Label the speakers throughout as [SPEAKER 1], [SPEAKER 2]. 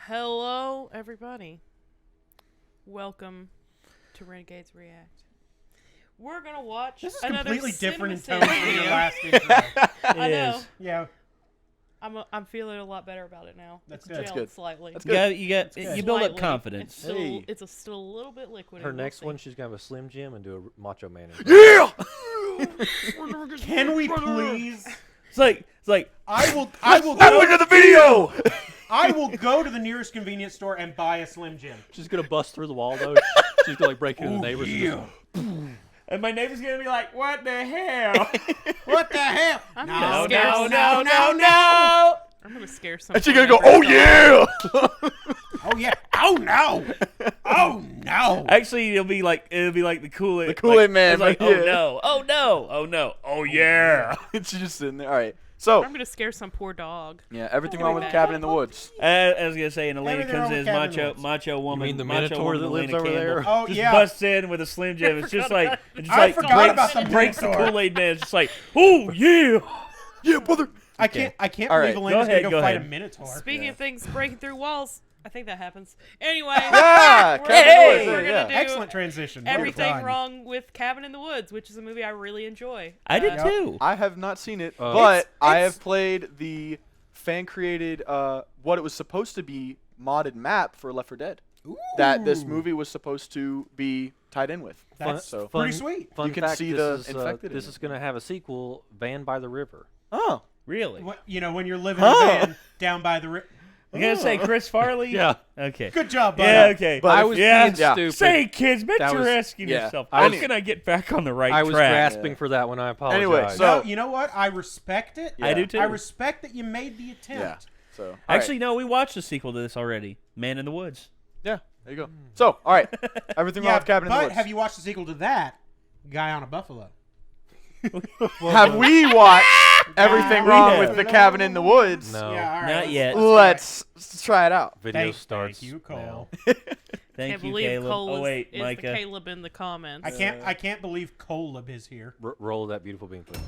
[SPEAKER 1] Hello, everybody. Welcome to Renegades React. We're gonna watch.
[SPEAKER 2] This is
[SPEAKER 1] another
[SPEAKER 2] completely different in
[SPEAKER 1] cinema
[SPEAKER 2] tone
[SPEAKER 1] sim
[SPEAKER 2] than your
[SPEAKER 1] video.
[SPEAKER 2] last intro.
[SPEAKER 1] I know.
[SPEAKER 2] Yeah,
[SPEAKER 1] I'm feeling a lot better about it now.
[SPEAKER 2] That's
[SPEAKER 1] It's
[SPEAKER 2] good. That's
[SPEAKER 1] gelled
[SPEAKER 3] good.
[SPEAKER 1] slightly.
[SPEAKER 3] That's
[SPEAKER 1] It's
[SPEAKER 3] you build up
[SPEAKER 1] slightly.
[SPEAKER 3] confidence.
[SPEAKER 1] It's still,
[SPEAKER 3] Hey.
[SPEAKER 1] it's still a little bit liquid.
[SPEAKER 4] Her next one, she's gonna have a Slim Jim and do a Macho Man.
[SPEAKER 3] Yeah.
[SPEAKER 2] Can we please?
[SPEAKER 3] It's like
[SPEAKER 2] I will
[SPEAKER 3] look at the video.
[SPEAKER 2] I will go to the nearest convenience store and buy a Slim Jim.
[SPEAKER 4] She's gonna bust through the wall though. She's gonna like break into the neighbors.
[SPEAKER 3] And my neighbor's gonna be like, "What the hell?
[SPEAKER 2] What the hell?
[SPEAKER 1] I'm
[SPEAKER 2] No,
[SPEAKER 1] gonna scare
[SPEAKER 2] no,
[SPEAKER 1] some-
[SPEAKER 2] no, no.
[SPEAKER 1] I'm gonna scare some.
[SPEAKER 3] And she's gonna go, "Oh yeah!"
[SPEAKER 2] Oh yeah. Oh no. Oh no.
[SPEAKER 3] Actually, it'll be like the Kool-Aid.
[SPEAKER 5] The Kool-Aid man,
[SPEAKER 3] It's like,
[SPEAKER 5] right?
[SPEAKER 3] oh
[SPEAKER 5] Yeah.
[SPEAKER 3] no, oh no, oh no, oh yeah.
[SPEAKER 5] She's just sitting there. All right. So,
[SPEAKER 1] I'm gonna scare some poor dog.
[SPEAKER 5] yeah, everything wrong with Cabin in the Woods.
[SPEAKER 3] I was gonna say, and Elena
[SPEAKER 2] Everything
[SPEAKER 3] comes
[SPEAKER 2] wrong
[SPEAKER 3] in
[SPEAKER 2] with
[SPEAKER 3] as
[SPEAKER 2] Cabin in the Woods.
[SPEAKER 3] macho woman.
[SPEAKER 4] mean the
[SPEAKER 3] macho
[SPEAKER 4] Minotaur
[SPEAKER 3] woman
[SPEAKER 4] that lives
[SPEAKER 3] Elena
[SPEAKER 4] over
[SPEAKER 3] Campbell
[SPEAKER 4] there?
[SPEAKER 2] Oh
[SPEAKER 3] just
[SPEAKER 2] yeah.
[SPEAKER 3] busts in with a Slim Jim. It's just like
[SPEAKER 2] I forgot about the
[SPEAKER 3] breaks the
[SPEAKER 2] Minotaur.
[SPEAKER 3] Kool-Aid man. It's just like, oh yeah, yeah, brother.
[SPEAKER 2] I can't
[SPEAKER 5] All
[SPEAKER 2] believe
[SPEAKER 5] right.
[SPEAKER 2] Elena's
[SPEAKER 3] Go
[SPEAKER 2] gonna go
[SPEAKER 3] ahead.
[SPEAKER 2] fight a Minotaur.
[SPEAKER 1] Speaking of things breaking through walls, I think that happens. Anyway,
[SPEAKER 5] Yeah,
[SPEAKER 1] we're,
[SPEAKER 5] Cabin in the Woods,
[SPEAKER 1] we're
[SPEAKER 5] yeah.
[SPEAKER 1] gonna do
[SPEAKER 2] Excellent transition. Well
[SPEAKER 1] everything
[SPEAKER 2] done.
[SPEAKER 1] wrong with Cabin in the Woods, which is a movie I really enjoy.
[SPEAKER 3] I did
[SPEAKER 1] Uh,
[SPEAKER 3] too.
[SPEAKER 5] I have not seen it, but
[SPEAKER 2] It's-
[SPEAKER 5] I have played the fan-created, what it was supposed to be modded map for Left 4 Dead. That this movie was supposed to be tied in with.
[SPEAKER 2] That's
[SPEAKER 5] so
[SPEAKER 2] pretty sweet.
[SPEAKER 4] Fun
[SPEAKER 5] You can
[SPEAKER 4] fact,
[SPEAKER 5] see
[SPEAKER 4] this
[SPEAKER 5] the
[SPEAKER 4] is,
[SPEAKER 5] infected in
[SPEAKER 4] This
[SPEAKER 5] it.
[SPEAKER 4] is gonna have a sequel, Van by the River.
[SPEAKER 5] Oh,
[SPEAKER 3] Really?
[SPEAKER 2] You know, when you're living in a van down by the river.
[SPEAKER 3] I'm gonna say Chris Farley.
[SPEAKER 4] Yeah.
[SPEAKER 3] Okay.
[SPEAKER 2] Good job, buddy.
[SPEAKER 3] Yeah. Okay.
[SPEAKER 5] But
[SPEAKER 4] I
[SPEAKER 5] if-
[SPEAKER 4] was
[SPEAKER 3] yeah.
[SPEAKER 4] being stupid.
[SPEAKER 3] Say, kids, bet
[SPEAKER 4] That
[SPEAKER 3] you're
[SPEAKER 4] was-
[SPEAKER 3] asking
[SPEAKER 5] yeah.
[SPEAKER 3] yourself,
[SPEAKER 5] I
[SPEAKER 3] how
[SPEAKER 5] was-
[SPEAKER 3] can I get back on the right
[SPEAKER 4] I was
[SPEAKER 3] track?
[SPEAKER 4] grasping for that one. I apologize.
[SPEAKER 5] Anyway, so-
[SPEAKER 2] No, you know what? I respect it.
[SPEAKER 5] Yeah.
[SPEAKER 3] I do too.
[SPEAKER 2] I respect that you made the attempt.
[SPEAKER 5] yeah. So, all
[SPEAKER 3] Actually, no, we watched the sequel to this already. Man in the Woods.
[SPEAKER 5] right. Yeah, there you go. So, all right. Everything wrong
[SPEAKER 2] Yeah,
[SPEAKER 5] with Cabin in the
[SPEAKER 2] but
[SPEAKER 5] Woods.
[SPEAKER 2] have you watched the sequel to that? Guy on a Buffalo.
[SPEAKER 5] Have we watched everything
[SPEAKER 3] We
[SPEAKER 5] wrong
[SPEAKER 3] have.
[SPEAKER 5] with the Cabin in the Woods?
[SPEAKER 4] No.
[SPEAKER 2] Yeah, all right.
[SPEAKER 3] Not yet.
[SPEAKER 5] Let's try it out.
[SPEAKER 4] Video
[SPEAKER 2] Thank
[SPEAKER 4] starts.
[SPEAKER 2] you, Cole.
[SPEAKER 4] now.
[SPEAKER 3] Thank
[SPEAKER 1] Can't
[SPEAKER 3] you,
[SPEAKER 1] believe
[SPEAKER 3] Caleb.
[SPEAKER 1] Cole
[SPEAKER 3] Oh wait,
[SPEAKER 1] is
[SPEAKER 3] Micah.
[SPEAKER 1] the Caleb in the comments.
[SPEAKER 2] I can't believe Coleb is here.
[SPEAKER 4] Roll that beautiful bean footage.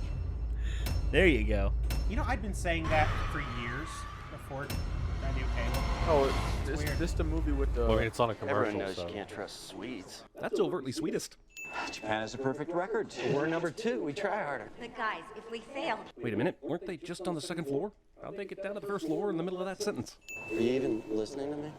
[SPEAKER 3] There you go.
[SPEAKER 2] You know, I've been saying that for years before I knew Caleb.
[SPEAKER 5] Oh, is
[SPEAKER 2] weird.
[SPEAKER 5] this the movie with the...
[SPEAKER 4] Well, I mean, it's on a commercial.
[SPEAKER 6] Everyone knows
[SPEAKER 4] so.
[SPEAKER 6] you can't trust Swedes.
[SPEAKER 7] That's overtly sweetest.
[SPEAKER 6] Japan has a perfect record. We're number 2. We try harder.
[SPEAKER 8] But guys, if we fail,
[SPEAKER 7] Wait a minute, weren't they just on the second floor? How'd they get down to the first floor in the middle of that sentence?
[SPEAKER 6] Are you even listening to me?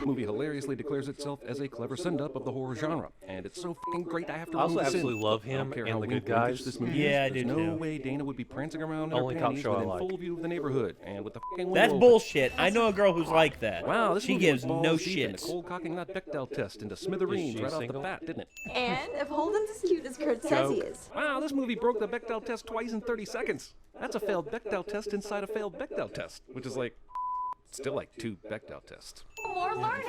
[SPEAKER 7] The movie hilariously declares itself as a clever send-up of the horror genre, and it's so fucking great I have to
[SPEAKER 4] I also
[SPEAKER 7] remove this in.
[SPEAKER 4] absolutely love
[SPEAKER 7] I don't
[SPEAKER 4] him
[SPEAKER 7] care
[SPEAKER 4] and
[SPEAKER 7] how
[SPEAKER 4] The
[SPEAKER 7] wink
[SPEAKER 4] Good
[SPEAKER 7] winkish
[SPEAKER 4] Guys.
[SPEAKER 7] This movie
[SPEAKER 3] Yeah, I
[SPEAKER 7] is.
[SPEAKER 3] do
[SPEAKER 7] There's no
[SPEAKER 3] too.
[SPEAKER 7] way Dana would be prancing around in
[SPEAKER 4] Only
[SPEAKER 7] her
[SPEAKER 4] cop
[SPEAKER 7] panties
[SPEAKER 4] show I
[SPEAKER 7] within
[SPEAKER 4] like.
[SPEAKER 7] full view of the neighborhood, and with the fucking window
[SPEAKER 3] That's
[SPEAKER 7] open.
[SPEAKER 3] bullshit. I know a girl who's like that.
[SPEAKER 7] Wow, this
[SPEAKER 3] she
[SPEAKER 7] movie
[SPEAKER 3] gives
[SPEAKER 7] was balls
[SPEAKER 3] no
[SPEAKER 7] deep in
[SPEAKER 3] shits.
[SPEAKER 7] Nicole cocking that Bechdel test into smithereens
[SPEAKER 4] she
[SPEAKER 7] right off the
[SPEAKER 4] single?
[SPEAKER 7] bat, didn't it?
[SPEAKER 8] and if Holden's as cute as Kurt says he is.
[SPEAKER 7] Wow, this movie broke the Bechdel test twice in 30 seconds. That's a failed Bechdel test inside a failed Bechdel test, which is like, still like 2 Bechdel tests.
[SPEAKER 8] More learning.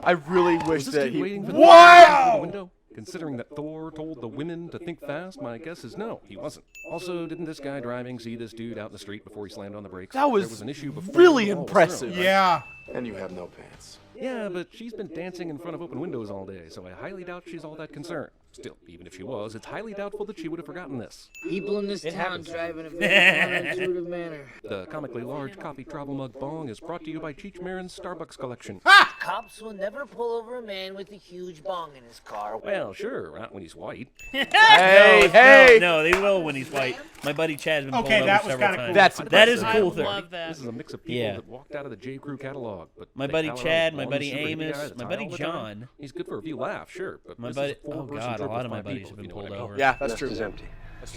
[SPEAKER 5] I really wish
[SPEAKER 7] Was this
[SPEAKER 5] that
[SPEAKER 7] dude
[SPEAKER 5] he...
[SPEAKER 7] waiting for the
[SPEAKER 5] Wow!
[SPEAKER 7] the window? Considering that Thor told the women to think fast, my guess is no, he wasn't. Also, didn't this guy driving see this dude out in the street before he slammed on the brakes?
[SPEAKER 5] That was
[SPEAKER 7] there was an issue before
[SPEAKER 5] really
[SPEAKER 7] the wall was
[SPEAKER 5] impressive.
[SPEAKER 7] thrown, right?
[SPEAKER 2] Yeah.
[SPEAKER 6] And you have no pants.
[SPEAKER 7] Yeah, but she's been dancing in front of open windows all day, so I highly doubt she's all that concerned. Still, even if she was, it's highly doubtful that she would have forgotten this.
[SPEAKER 9] People in this town
[SPEAKER 4] happens.
[SPEAKER 9] drive in a very counterintuitive manner.
[SPEAKER 7] The comically large coffee travel mug bong is brought to you by Cheech Marin's Starbucks collection.
[SPEAKER 9] Cops will never pull over a man with a huge bong in his car.
[SPEAKER 7] Well, sure, not when he's white.
[SPEAKER 5] Hey, hey!
[SPEAKER 3] No, they will when he's white. My buddy Chad's been pulled
[SPEAKER 2] Okay,
[SPEAKER 3] over
[SPEAKER 2] that was
[SPEAKER 3] several
[SPEAKER 2] kinda cool.
[SPEAKER 3] times.
[SPEAKER 5] That's
[SPEAKER 3] That is a
[SPEAKER 1] I
[SPEAKER 3] cool thing.
[SPEAKER 1] love that.
[SPEAKER 7] This is a mix of people
[SPEAKER 3] Yeah.
[SPEAKER 7] that walked out of the J. Crew catalog. But
[SPEAKER 3] My
[SPEAKER 7] they
[SPEAKER 3] buddy
[SPEAKER 7] held out
[SPEAKER 3] Chad,
[SPEAKER 7] a
[SPEAKER 3] my
[SPEAKER 7] long,
[SPEAKER 3] buddy
[SPEAKER 7] super hippie
[SPEAKER 3] Amos,
[SPEAKER 7] guy that's
[SPEAKER 3] my
[SPEAKER 7] high
[SPEAKER 3] buddy
[SPEAKER 7] all the time.
[SPEAKER 3] John.
[SPEAKER 7] He's good for a few laughs, sure, but
[SPEAKER 3] My
[SPEAKER 7] this
[SPEAKER 3] buddy,
[SPEAKER 7] is a
[SPEAKER 3] oh
[SPEAKER 7] four-person
[SPEAKER 3] god, a
[SPEAKER 7] trip
[SPEAKER 3] lot
[SPEAKER 7] with
[SPEAKER 3] of my
[SPEAKER 7] 5
[SPEAKER 3] buddies
[SPEAKER 7] people,
[SPEAKER 3] have
[SPEAKER 7] if you
[SPEAKER 3] been
[SPEAKER 7] know what
[SPEAKER 3] pulled
[SPEAKER 7] I mean.
[SPEAKER 3] over.
[SPEAKER 5] Yeah, that's
[SPEAKER 6] Nest
[SPEAKER 5] true.
[SPEAKER 6] is empty.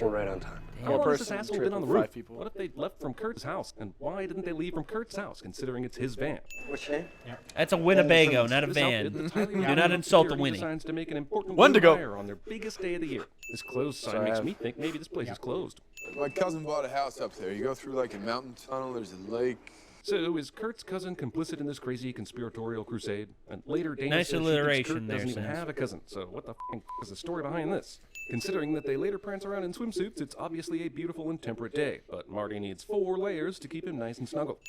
[SPEAKER 6] We're right on time.
[SPEAKER 7] How long has this
[SPEAKER 5] Four-person
[SPEAKER 7] asshole
[SPEAKER 5] trip
[SPEAKER 7] been on the
[SPEAKER 5] with
[SPEAKER 7] roof?
[SPEAKER 5] 5 people.
[SPEAKER 7] What if they left from Kurt's house? And why didn't they leave from Kurt's house, considering it's his van?
[SPEAKER 6] What's your name?
[SPEAKER 3] That's a Winnebago, not a
[SPEAKER 7] This
[SPEAKER 3] van.
[SPEAKER 7] outfit that's highly
[SPEAKER 3] Do not
[SPEAKER 7] regarded
[SPEAKER 3] insult the
[SPEAKER 7] security
[SPEAKER 3] Winnie.
[SPEAKER 7] decides to make an important
[SPEAKER 5] Wendigo.
[SPEAKER 7] hire on their biggest day of the year. This closed sign
[SPEAKER 5] So I
[SPEAKER 7] makes
[SPEAKER 5] have-
[SPEAKER 7] me think maybe this place is closed.
[SPEAKER 10] My cousin bought a house up there. You go through like a mountain tunnel, there's a lake.
[SPEAKER 7] So is Kurt's cousin complicit in this crazy conspiratorial crusade? And later Dana
[SPEAKER 3] Nice
[SPEAKER 7] says she thinks
[SPEAKER 3] alliteration
[SPEAKER 7] Kurt
[SPEAKER 3] there,
[SPEAKER 7] doesn't even
[SPEAKER 3] Sans.
[SPEAKER 7] have a cousin. So what the f*** is the story behind this? Considering that they later prance around in swimsuits, it's obviously a beautiful and temperate day. But Marty needs 4 layers to keep him nice and snuggle.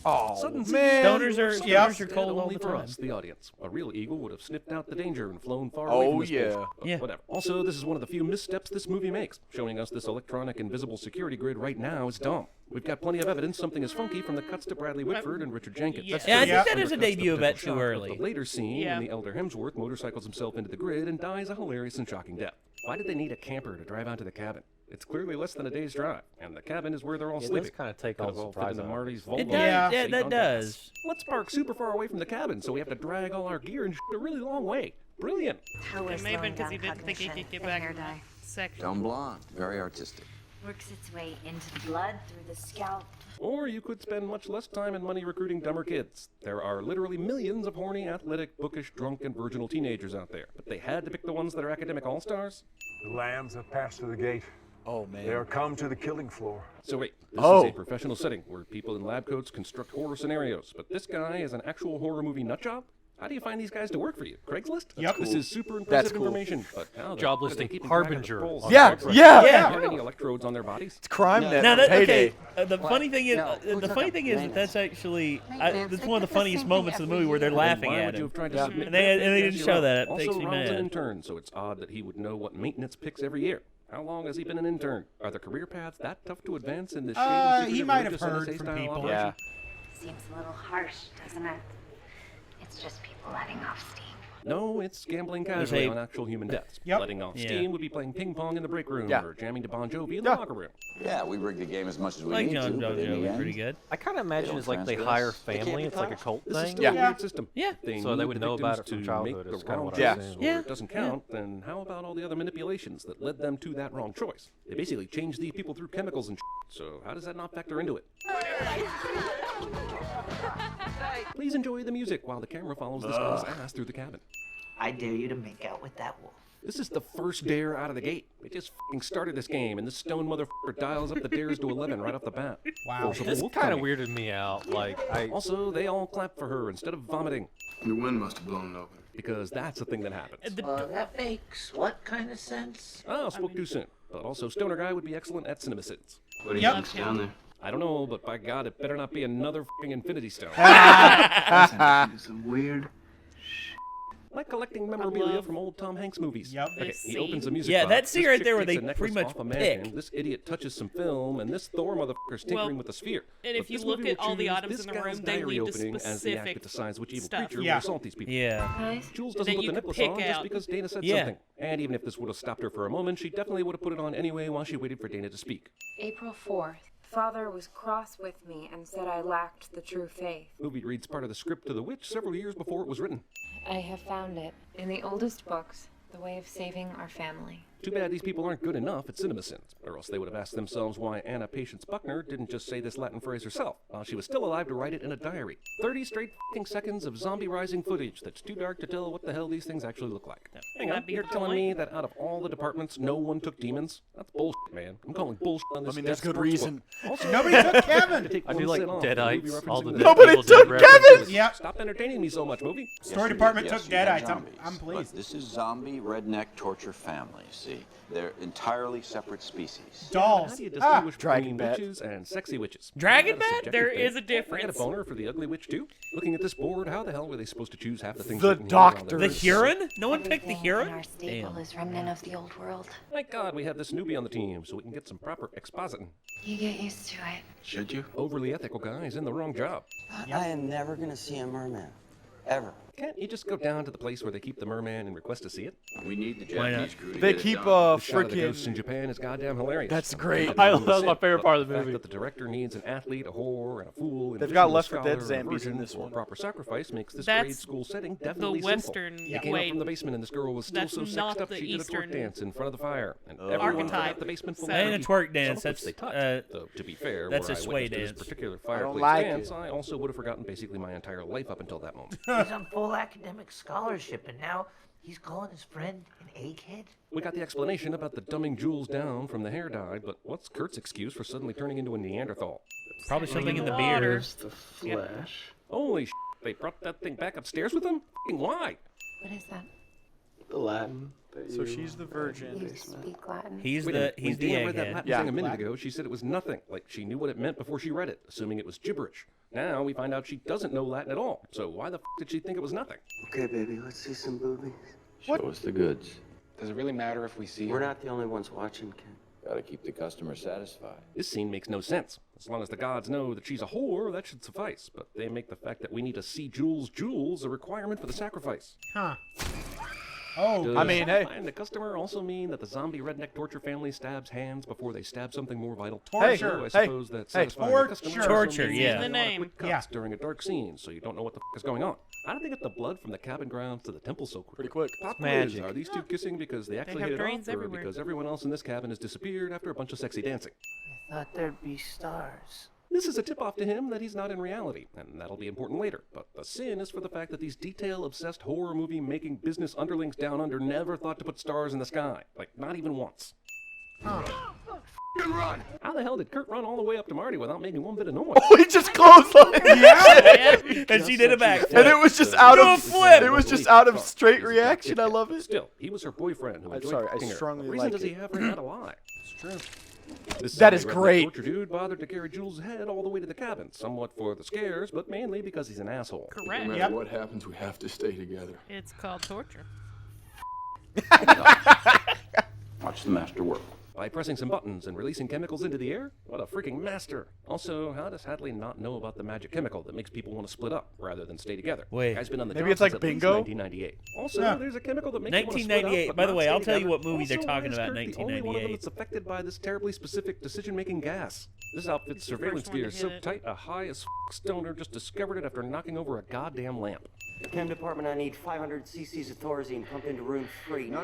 [SPEAKER 5] Oh,
[SPEAKER 7] Sudden
[SPEAKER 5] man.
[SPEAKER 1] Stoners are
[SPEAKER 7] Stoners
[SPEAKER 1] cold all
[SPEAKER 7] only
[SPEAKER 1] the
[SPEAKER 7] for
[SPEAKER 1] time.
[SPEAKER 7] us, the audience. A real eagle would have sniffed out the danger and flown far away
[SPEAKER 5] Oh,
[SPEAKER 7] from this
[SPEAKER 5] yeah.
[SPEAKER 7] bullshit. But
[SPEAKER 1] Yeah.
[SPEAKER 7] whatever. Also, this is one of the few missteps this movie makes. Showing us this electronic invisible security grid right now is dumb. We've got plenty of evidence something is funky from the cuts to Bradley Whitford and Richard Jenkins.
[SPEAKER 1] Yeah.
[SPEAKER 7] That's
[SPEAKER 1] Yeah, I
[SPEAKER 7] true.
[SPEAKER 1] think that
[SPEAKER 7] From
[SPEAKER 1] is
[SPEAKER 7] the
[SPEAKER 1] a
[SPEAKER 7] cuts to
[SPEAKER 1] debut a bit
[SPEAKER 7] pivotal
[SPEAKER 1] too
[SPEAKER 7] shot of
[SPEAKER 1] early.
[SPEAKER 7] The later scene
[SPEAKER 1] Yeah.
[SPEAKER 7] when the elder Hemsworth motorcycles himself into the grid and dies a hilarious and shocking death. Why did they need a camper to drive out to the cabin? It's clearly less than a day's drive, and the cabin is where they're all
[SPEAKER 4] It
[SPEAKER 7] sleeping.
[SPEAKER 4] does kind of take all
[SPEAKER 7] Could
[SPEAKER 4] the
[SPEAKER 7] have all fit
[SPEAKER 4] surprise
[SPEAKER 7] into
[SPEAKER 4] out.
[SPEAKER 7] Marty's Volvo.
[SPEAKER 1] It does.
[SPEAKER 2] Yeah.
[SPEAKER 1] Yeah,
[SPEAKER 7] State
[SPEAKER 1] that
[SPEAKER 7] on
[SPEAKER 1] does.
[SPEAKER 7] gas. Let's park super far away from the cabin, so we have to drag all our gear and a really long way. Brilliant.
[SPEAKER 8] How
[SPEAKER 1] It may have been because he didn't think he could get back in that section.
[SPEAKER 6] Dumb blonde. Very artistic.
[SPEAKER 8] Works its way into the blood through the scalp.
[SPEAKER 7] Or you could spend much less time and money recruiting dumber kids. There are literally millions of horny, athletic, bookish, drunk, and virginal teenagers out there. But they had to pick the ones that are academic all-stars?
[SPEAKER 11] The lambs have passed through the gate.
[SPEAKER 5] Oh, man.
[SPEAKER 11] They are come to the killing floor.
[SPEAKER 7] So wait, this
[SPEAKER 5] Oh.
[SPEAKER 7] is a professional setting where people in lab coats construct horror scenarios. But this guy is an actual horror movie nutjob? How do you find these guys to work for you? Craigslist?
[SPEAKER 2] Yep.
[SPEAKER 7] This is super impressive
[SPEAKER 5] That's cool.
[SPEAKER 7] information. But how
[SPEAKER 4] Job
[SPEAKER 7] the-
[SPEAKER 4] listing,
[SPEAKER 7] they keeping track of their
[SPEAKER 4] Harbinger
[SPEAKER 7] polls
[SPEAKER 4] on
[SPEAKER 5] Yeah,
[SPEAKER 7] and drugs?
[SPEAKER 5] yeah.
[SPEAKER 1] Yeah.
[SPEAKER 7] Aren't any electrodes on their bodies?
[SPEAKER 5] It's crime net.
[SPEAKER 1] Now that,
[SPEAKER 5] Payday.
[SPEAKER 1] okay, the funny thing is, that's actually, that's one of the funniest moments of the movie where they're laughing
[SPEAKER 7] Why
[SPEAKER 1] at
[SPEAKER 7] would you
[SPEAKER 1] him.
[SPEAKER 7] have tried to
[SPEAKER 5] Yeah.
[SPEAKER 7] submit
[SPEAKER 1] And they
[SPEAKER 7] that
[SPEAKER 1] didn't
[SPEAKER 7] as you
[SPEAKER 1] show
[SPEAKER 7] wrote?
[SPEAKER 1] that. It
[SPEAKER 7] Also,
[SPEAKER 1] makes me
[SPEAKER 7] Ron's an
[SPEAKER 1] mad.
[SPEAKER 7] intern, so it's odd that he would know what maintenance picks every year. How long has he been an intern? Are the career paths that tough to advance in this shady
[SPEAKER 2] He
[SPEAKER 7] secretive
[SPEAKER 2] might have
[SPEAKER 7] religious
[SPEAKER 2] heard
[SPEAKER 7] NSA
[SPEAKER 2] from
[SPEAKER 7] style
[SPEAKER 2] people.
[SPEAKER 7] operation?
[SPEAKER 5] Yeah.
[SPEAKER 8] Seems a little harsh, doesn't it? It's just people letting off steam.
[SPEAKER 7] No, it's gambling casually
[SPEAKER 1] a-
[SPEAKER 7] on actual human deaths.
[SPEAKER 2] Yep.
[SPEAKER 7] Letting off
[SPEAKER 1] Yeah.
[SPEAKER 7] steam would be playing ping pong in the break room
[SPEAKER 5] Yeah.
[SPEAKER 7] or jamming to Bon Jovi in the
[SPEAKER 5] Yeah.
[SPEAKER 7] locker room.
[SPEAKER 6] Yeah, we rigged the game as much as we
[SPEAKER 1] Like
[SPEAKER 6] need
[SPEAKER 1] John
[SPEAKER 6] to, but in
[SPEAKER 1] Joe
[SPEAKER 6] the
[SPEAKER 1] was
[SPEAKER 6] end,
[SPEAKER 1] pretty good.
[SPEAKER 4] I kind of imagine
[SPEAKER 6] don't
[SPEAKER 4] it's like they
[SPEAKER 6] transgress.
[SPEAKER 4] hire
[SPEAKER 6] They can't
[SPEAKER 4] family.
[SPEAKER 6] be
[SPEAKER 4] It's like a
[SPEAKER 6] punished.
[SPEAKER 4] cult
[SPEAKER 7] This is
[SPEAKER 4] thing.
[SPEAKER 7] still a
[SPEAKER 2] Yeah.
[SPEAKER 7] weird system.
[SPEAKER 1] Yeah.
[SPEAKER 7] If they
[SPEAKER 4] So they
[SPEAKER 7] need
[SPEAKER 4] would
[SPEAKER 7] the
[SPEAKER 4] know about
[SPEAKER 7] victims
[SPEAKER 4] it from
[SPEAKER 7] to
[SPEAKER 4] childhood
[SPEAKER 7] make
[SPEAKER 4] is
[SPEAKER 7] the
[SPEAKER 4] kinda
[SPEAKER 7] wrong
[SPEAKER 4] what
[SPEAKER 5] I
[SPEAKER 7] choice
[SPEAKER 5] assume.
[SPEAKER 7] or
[SPEAKER 1] Yeah.
[SPEAKER 7] it doesn't count, then how about all the other manipulations that led them to that wrong choice? They basically changed these people through chemicals and so how does that not factor into it? Please enjoy the music while the camera follows this guy's ass through the cabin.
[SPEAKER 9] I dare you to make out with that wolf.
[SPEAKER 7] This is the first dare out of the gate. They just f***ing started this game, and this stone motherfucker dials up the dares to 11 right off the bat.
[SPEAKER 2] Wow.
[SPEAKER 7] Forcible
[SPEAKER 4] This
[SPEAKER 7] wolf
[SPEAKER 4] kind of
[SPEAKER 7] coming.
[SPEAKER 4] weirded me out. Like,
[SPEAKER 7] Also, they all clap for her instead of vomiting,
[SPEAKER 10] Your wind must have blown it open.
[SPEAKER 7] because that's a thing that happens.
[SPEAKER 9] That makes what kind of sense?
[SPEAKER 7] Oh, spoke too soon. But also, Stoner Guy would be excellent at CinemaSins.
[SPEAKER 10] What do you
[SPEAKER 2] Yep.
[SPEAKER 10] think's down there?
[SPEAKER 7] I don't know, but by God, it better not be another f***ing Infinity Stone.
[SPEAKER 10] Some weird.
[SPEAKER 7] Like collecting memorabilia from old Tom Hanks movies.
[SPEAKER 2] Yep.
[SPEAKER 7] Okay,
[SPEAKER 1] This
[SPEAKER 7] he opens a
[SPEAKER 1] scene.
[SPEAKER 7] music
[SPEAKER 1] Yeah,
[SPEAKER 7] box.
[SPEAKER 1] that scene
[SPEAKER 7] This
[SPEAKER 1] right
[SPEAKER 7] chick
[SPEAKER 1] there where
[SPEAKER 7] takes
[SPEAKER 1] they
[SPEAKER 7] a necklace
[SPEAKER 1] pretty much
[SPEAKER 7] off a mannequin.
[SPEAKER 1] pick.
[SPEAKER 7] This idiot touches some film, and this Thor motherfucker's tinkering
[SPEAKER 1] Well,
[SPEAKER 7] with a sphere.
[SPEAKER 1] and
[SPEAKER 7] But
[SPEAKER 1] if you
[SPEAKER 7] this
[SPEAKER 1] look
[SPEAKER 7] movie
[SPEAKER 1] at
[SPEAKER 7] will
[SPEAKER 1] all the
[SPEAKER 7] choose
[SPEAKER 1] items
[SPEAKER 7] this
[SPEAKER 1] in the
[SPEAKER 7] gal's
[SPEAKER 1] room, they
[SPEAKER 7] diary
[SPEAKER 1] lead to
[SPEAKER 7] opening as the act
[SPEAKER 1] specific
[SPEAKER 7] that decides which evil
[SPEAKER 1] stuff.
[SPEAKER 7] creature
[SPEAKER 2] Yeah.
[SPEAKER 7] will assault these people.
[SPEAKER 1] Yeah.
[SPEAKER 7] Jules
[SPEAKER 1] That
[SPEAKER 7] doesn't put
[SPEAKER 1] you
[SPEAKER 7] the
[SPEAKER 1] could
[SPEAKER 7] necklace
[SPEAKER 1] pick
[SPEAKER 7] on just
[SPEAKER 1] out.
[SPEAKER 7] because Dana said
[SPEAKER 1] Yeah.
[SPEAKER 7] something. And even if this would have stopped her for a moment, she definitely would have put it on anyway while she waited for Dana to speak.
[SPEAKER 12] April 4th. Father was cross with me and said I lacked the true faith.
[SPEAKER 7] Movie reads part of the script to the witch several years before it was written.
[SPEAKER 12] I have found it in the oldest books, the way of saving our family.
[SPEAKER 7] Too bad these people aren't good enough at CinemaSins, or else they would have asked themselves why Anna Patience Buckner didn't just say this Latin phrase herself while she was still alive to write it in a diary. 30 straight f***ing seconds of zombie rising footage that's too dark to tell what the hell these things actually look like. Hang on,
[SPEAKER 1] That'd be
[SPEAKER 7] you're
[SPEAKER 1] the
[SPEAKER 7] telling
[SPEAKER 1] point.
[SPEAKER 7] me that out of all the departments, no one took demons? That's bullshit, man. I'm calling bullshit on this.
[SPEAKER 5] I mean, there's
[SPEAKER 7] death
[SPEAKER 5] good
[SPEAKER 7] sports
[SPEAKER 5] reason.
[SPEAKER 7] book. Also,
[SPEAKER 2] Nobody took Kevin.
[SPEAKER 7] to take
[SPEAKER 4] I do
[SPEAKER 7] one
[SPEAKER 4] like
[SPEAKER 7] cent off, the movie
[SPEAKER 4] Deadites, all the
[SPEAKER 7] referencing
[SPEAKER 4] Dead
[SPEAKER 5] Nobody
[SPEAKER 4] Evil
[SPEAKER 5] took
[SPEAKER 4] Dead
[SPEAKER 5] Kevin!
[SPEAKER 4] references.
[SPEAKER 2] Yep.
[SPEAKER 7] Stop entertaining me so much, movie.
[SPEAKER 2] Story department took Deadites. I'm
[SPEAKER 6] But
[SPEAKER 2] pleased.
[SPEAKER 6] this is zombie redneck torture family, see? They're entirely separate species.
[SPEAKER 2] Dolls.
[SPEAKER 7] How do you
[SPEAKER 2] Ah.
[SPEAKER 7] distinguish
[SPEAKER 5] Dragon
[SPEAKER 7] between
[SPEAKER 5] Bat.
[SPEAKER 7] witches and sexy witches?
[SPEAKER 1] Dragon
[SPEAKER 7] That's a
[SPEAKER 1] Bat?
[SPEAKER 7] subjective
[SPEAKER 1] There
[SPEAKER 7] thing.
[SPEAKER 1] is a
[SPEAKER 7] I got a
[SPEAKER 1] difference.
[SPEAKER 7] boner for the ugly witch too. Looking at this board, how the hell were they supposed to choose half the things?
[SPEAKER 5] The
[SPEAKER 7] written here while they're
[SPEAKER 5] doctor.
[SPEAKER 1] The
[SPEAKER 7] written?
[SPEAKER 1] Huron? No one picked the
[SPEAKER 8] Everything in
[SPEAKER 1] Huron?
[SPEAKER 8] our stable
[SPEAKER 1] Damn.
[SPEAKER 8] is remnant of the old world.
[SPEAKER 7] Thank God we have this newbie on the team, so we can get some proper expositing.
[SPEAKER 8] You get used to it.
[SPEAKER 10] Should you?
[SPEAKER 7] Overly ethical guy is in the wrong job.
[SPEAKER 6] I am never gonna see a merman. Ever.
[SPEAKER 7] Can't you just go down to the place where they keep the merman and request to see it?
[SPEAKER 10] We need the
[SPEAKER 1] Why
[SPEAKER 10] Japanese
[SPEAKER 1] not?
[SPEAKER 10] crew to
[SPEAKER 5] They
[SPEAKER 10] get it
[SPEAKER 5] keep
[SPEAKER 10] done.
[SPEAKER 7] The shot of the ghosts in
[SPEAKER 5] freaking.
[SPEAKER 7] Japan is goddamn hilarious.
[SPEAKER 5] That's great.
[SPEAKER 7] That
[SPEAKER 4] That was my favorite part of the
[SPEAKER 7] fact
[SPEAKER 4] movie.
[SPEAKER 7] that the director needs an athlete, a whore, and a fool. and
[SPEAKER 5] They've
[SPEAKER 7] a
[SPEAKER 5] got
[SPEAKER 7] visionless
[SPEAKER 5] Left 4 Dead
[SPEAKER 7] scholar, and a
[SPEAKER 5] zombies in
[SPEAKER 7] virgin
[SPEAKER 5] this
[SPEAKER 7] for
[SPEAKER 5] one.
[SPEAKER 7] Proper sacrifice makes this
[SPEAKER 1] That's
[SPEAKER 7] grade school setting
[SPEAKER 1] the
[SPEAKER 7] definitely
[SPEAKER 1] Western
[SPEAKER 7] simple. They came up
[SPEAKER 1] way.
[SPEAKER 7] from the basement, and this girl was still
[SPEAKER 1] That's
[SPEAKER 7] so sexed
[SPEAKER 1] not
[SPEAKER 7] up
[SPEAKER 1] the
[SPEAKER 7] she did a twerk
[SPEAKER 1] Eastern
[SPEAKER 7] dance in front of the fire. And everyone
[SPEAKER 1] archetype.
[SPEAKER 7] forgot the basement full of
[SPEAKER 1] That ain't a
[SPEAKER 7] freaky-
[SPEAKER 1] twerk
[SPEAKER 7] some
[SPEAKER 1] dance,
[SPEAKER 7] of which
[SPEAKER 1] that's,
[SPEAKER 7] they touched. Though, to be fair,
[SPEAKER 1] that's
[SPEAKER 7] were
[SPEAKER 1] a
[SPEAKER 7] I
[SPEAKER 1] sway
[SPEAKER 7] witness to this
[SPEAKER 1] dance.
[SPEAKER 7] particular
[SPEAKER 5] I don't
[SPEAKER 7] fireplace
[SPEAKER 5] like
[SPEAKER 7] dance,
[SPEAKER 5] it.
[SPEAKER 7] I also would have forgotten basically my entire life up until that moment.
[SPEAKER 9] He's on full academic scholarship, and now he's calling his friend an egghead?
[SPEAKER 7] We got the explanation about the dumbing Jules down from the hair dye, but what's Kurt's excuse for suddenly turning into a Neanderthal?
[SPEAKER 1] Probably something in the Water. beard.
[SPEAKER 10] The flesh.
[SPEAKER 7] Holy sh! They brought that thing back upstairs with them? F***ing why?
[SPEAKER 8] What is that?
[SPEAKER 10] The Latin. that
[SPEAKER 5] So
[SPEAKER 10] you
[SPEAKER 5] she's the virgin.
[SPEAKER 8] You speak Latin.
[SPEAKER 1] He's
[SPEAKER 7] Wait a
[SPEAKER 1] the
[SPEAKER 7] minute, when
[SPEAKER 1] he's the
[SPEAKER 7] Dana read that
[SPEAKER 1] egghead.
[SPEAKER 7] Latin
[SPEAKER 5] Yeah.
[SPEAKER 7] thing a minute
[SPEAKER 2] Latin.
[SPEAKER 7] ago, she said it was nothing. Like she knew what it meant before she read it, assuming it was gibberish. Now we find out she doesn't know Latin at all. So why the f did she think it was nothing?
[SPEAKER 13] Okay, baby, let's see some boobies.
[SPEAKER 6] Show us the goods.
[SPEAKER 13] Does it really matter if we see We're not the only ones watching, Ken.
[SPEAKER 6] Gotta keep the customer satisfied.
[SPEAKER 7] This scene makes no sense. As long as the gods know that she's a whore, that should suffice. But they make the fact that we need to see Jules' jewels a requirement for the sacrifice.
[SPEAKER 2] Huh. Oh,
[SPEAKER 7] Does
[SPEAKER 5] I mean, hey.
[SPEAKER 7] find the customer also mean that the zombie redneck torture family stabs hands before they stab something more vital?
[SPEAKER 2] Torture.
[SPEAKER 7] So I suppose that satisfying the customer also
[SPEAKER 1] Torture,
[SPEAKER 7] means
[SPEAKER 1] yeah.
[SPEAKER 7] they
[SPEAKER 1] The
[SPEAKER 7] want
[SPEAKER 14] name.
[SPEAKER 7] quick cuts during a dark scene, so you don't know what the f is going on. How did they get the blood from the cabin grounds to the temple so quick?
[SPEAKER 5] Pretty quick.
[SPEAKER 7] Pop
[SPEAKER 1] Magic.
[SPEAKER 7] quiz. Are these two kissing because they actually
[SPEAKER 14] have
[SPEAKER 7] hit it
[SPEAKER 14] drains
[SPEAKER 7] off, or
[SPEAKER 14] everywhere.
[SPEAKER 7] because everyone else in this cabin has disappeared after a bunch of sexy dancing?
[SPEAKER 9] I thought there'd be stars.
[SPEAKER 7] This is a tip-off to him that he's not in reality, and that'll be important later. But the sin is for the fact that these detail-obsessed horror movie-making business underlings down under never thought to put stars in the sky. Like, not even once.
[SPEAKER 10] Run!
[SPEAKER 7] How the hell did Kurt run all the way up to Marty without making one bit of noise?
[SPEAKER 5] Oh, he just clotheslined.
[SPEAKER 2] Yeah.
[SPEAKER 1] And she did a backflip.
[SPEAKER 5] And it was just out
[SPEAKER 1] Do a
[SPEAKER 5] of
[SPEAKER 1] flip.
[SPEAKER 5] It was just out of straight reaction. I love it.
[SPEAKER 7] Still, he was her boyfriend who
[SPEAKER 5] I'm
[SPEAKER 7] enjoyed
[SPEAKER 5] sorry, I
[SPEAKER 7] f***ing her.
[SPEAKER 5] strongly
[SPEAKER 7] What reason
[SPEAKER 5] like
[SPEAKER 7] does he
[SPEAKER 5] it.
[SPEAKER 7] have for not to lie? It's true. This
[SPEAKER 5] That is
[SPEAKER 7] zombie redneck
[SPEAKER 5] great.
[SPEAKER 7] torture dude bothered to carry Jules' head all the way to the cabin, somewhat for the scares, but mainly because he's an asshole.
[SPEAKER 14] Correct.
[SPEAKER 10] No matter
[SPEAKER 2] Yep.
[SPEAKER 10] what happens, we have to stay together.
[SPEAKER 14] It's called torture.
[SPEAKER 6] Watch the master work.
[SPEAKER 7] By pressing some buttons and releasing chemicals into the air? What a freaking master. Also, how does Hadley not know about the magic chemical that makes people want to split up rather than stay together?
[SPEAKER 1] Wait.
[SPEAKER 7] Guy's been on the
[SPEAKER 5] Maybe
[SPEAKER 7] job
[SPEAKER 5] it's like
[SPEAKER 7] since at least
[SPEAKER 5] bingo?
[SPEAKER 7] 1998. Also,
[SPEAKER 2] Yeah.
[SPEAKER 7] there's a chemical that makes you want to split up,
[SPEAKER 1] 1998.
[SPEAKER 7] but
[SPEAKER 1] By the
[SPEAKER 7] not
[SPEAKER 1] way,
[SPEAKER 7] stay
[SPEAKER 1] I'll tell you
[SPEAKER 7] together.
[SPEAKER 1] what movie they're
[SPEAKER 7] Also,
[SPEAKER 1] talking
[SPEAKER 7] why is
[SPEAKER 1] about,
[SPEAKER 7] Kurt the only one of them
[SPEAKER 1] 1998.
[SPEAKER 7] that's affected by this terribly specific decision-making gas. This outfit's
[SPEAKER 14] He's the
[SPEAKER 7] surveillance
[SPEAKER 14] first one
[SPEAKER 7] gear
[SPEAKER 14] to
[SPEAKER 7] is so
[SPEAKER 14] hit it.
[SPEAKER 7] tight a high as stoner just discovered it after knocking over a goddamn lamp.
[SPEAKER 13] Chem department, I need 500 cc's of Thorazine pumped into room 3.
[SPEAKER 6] No.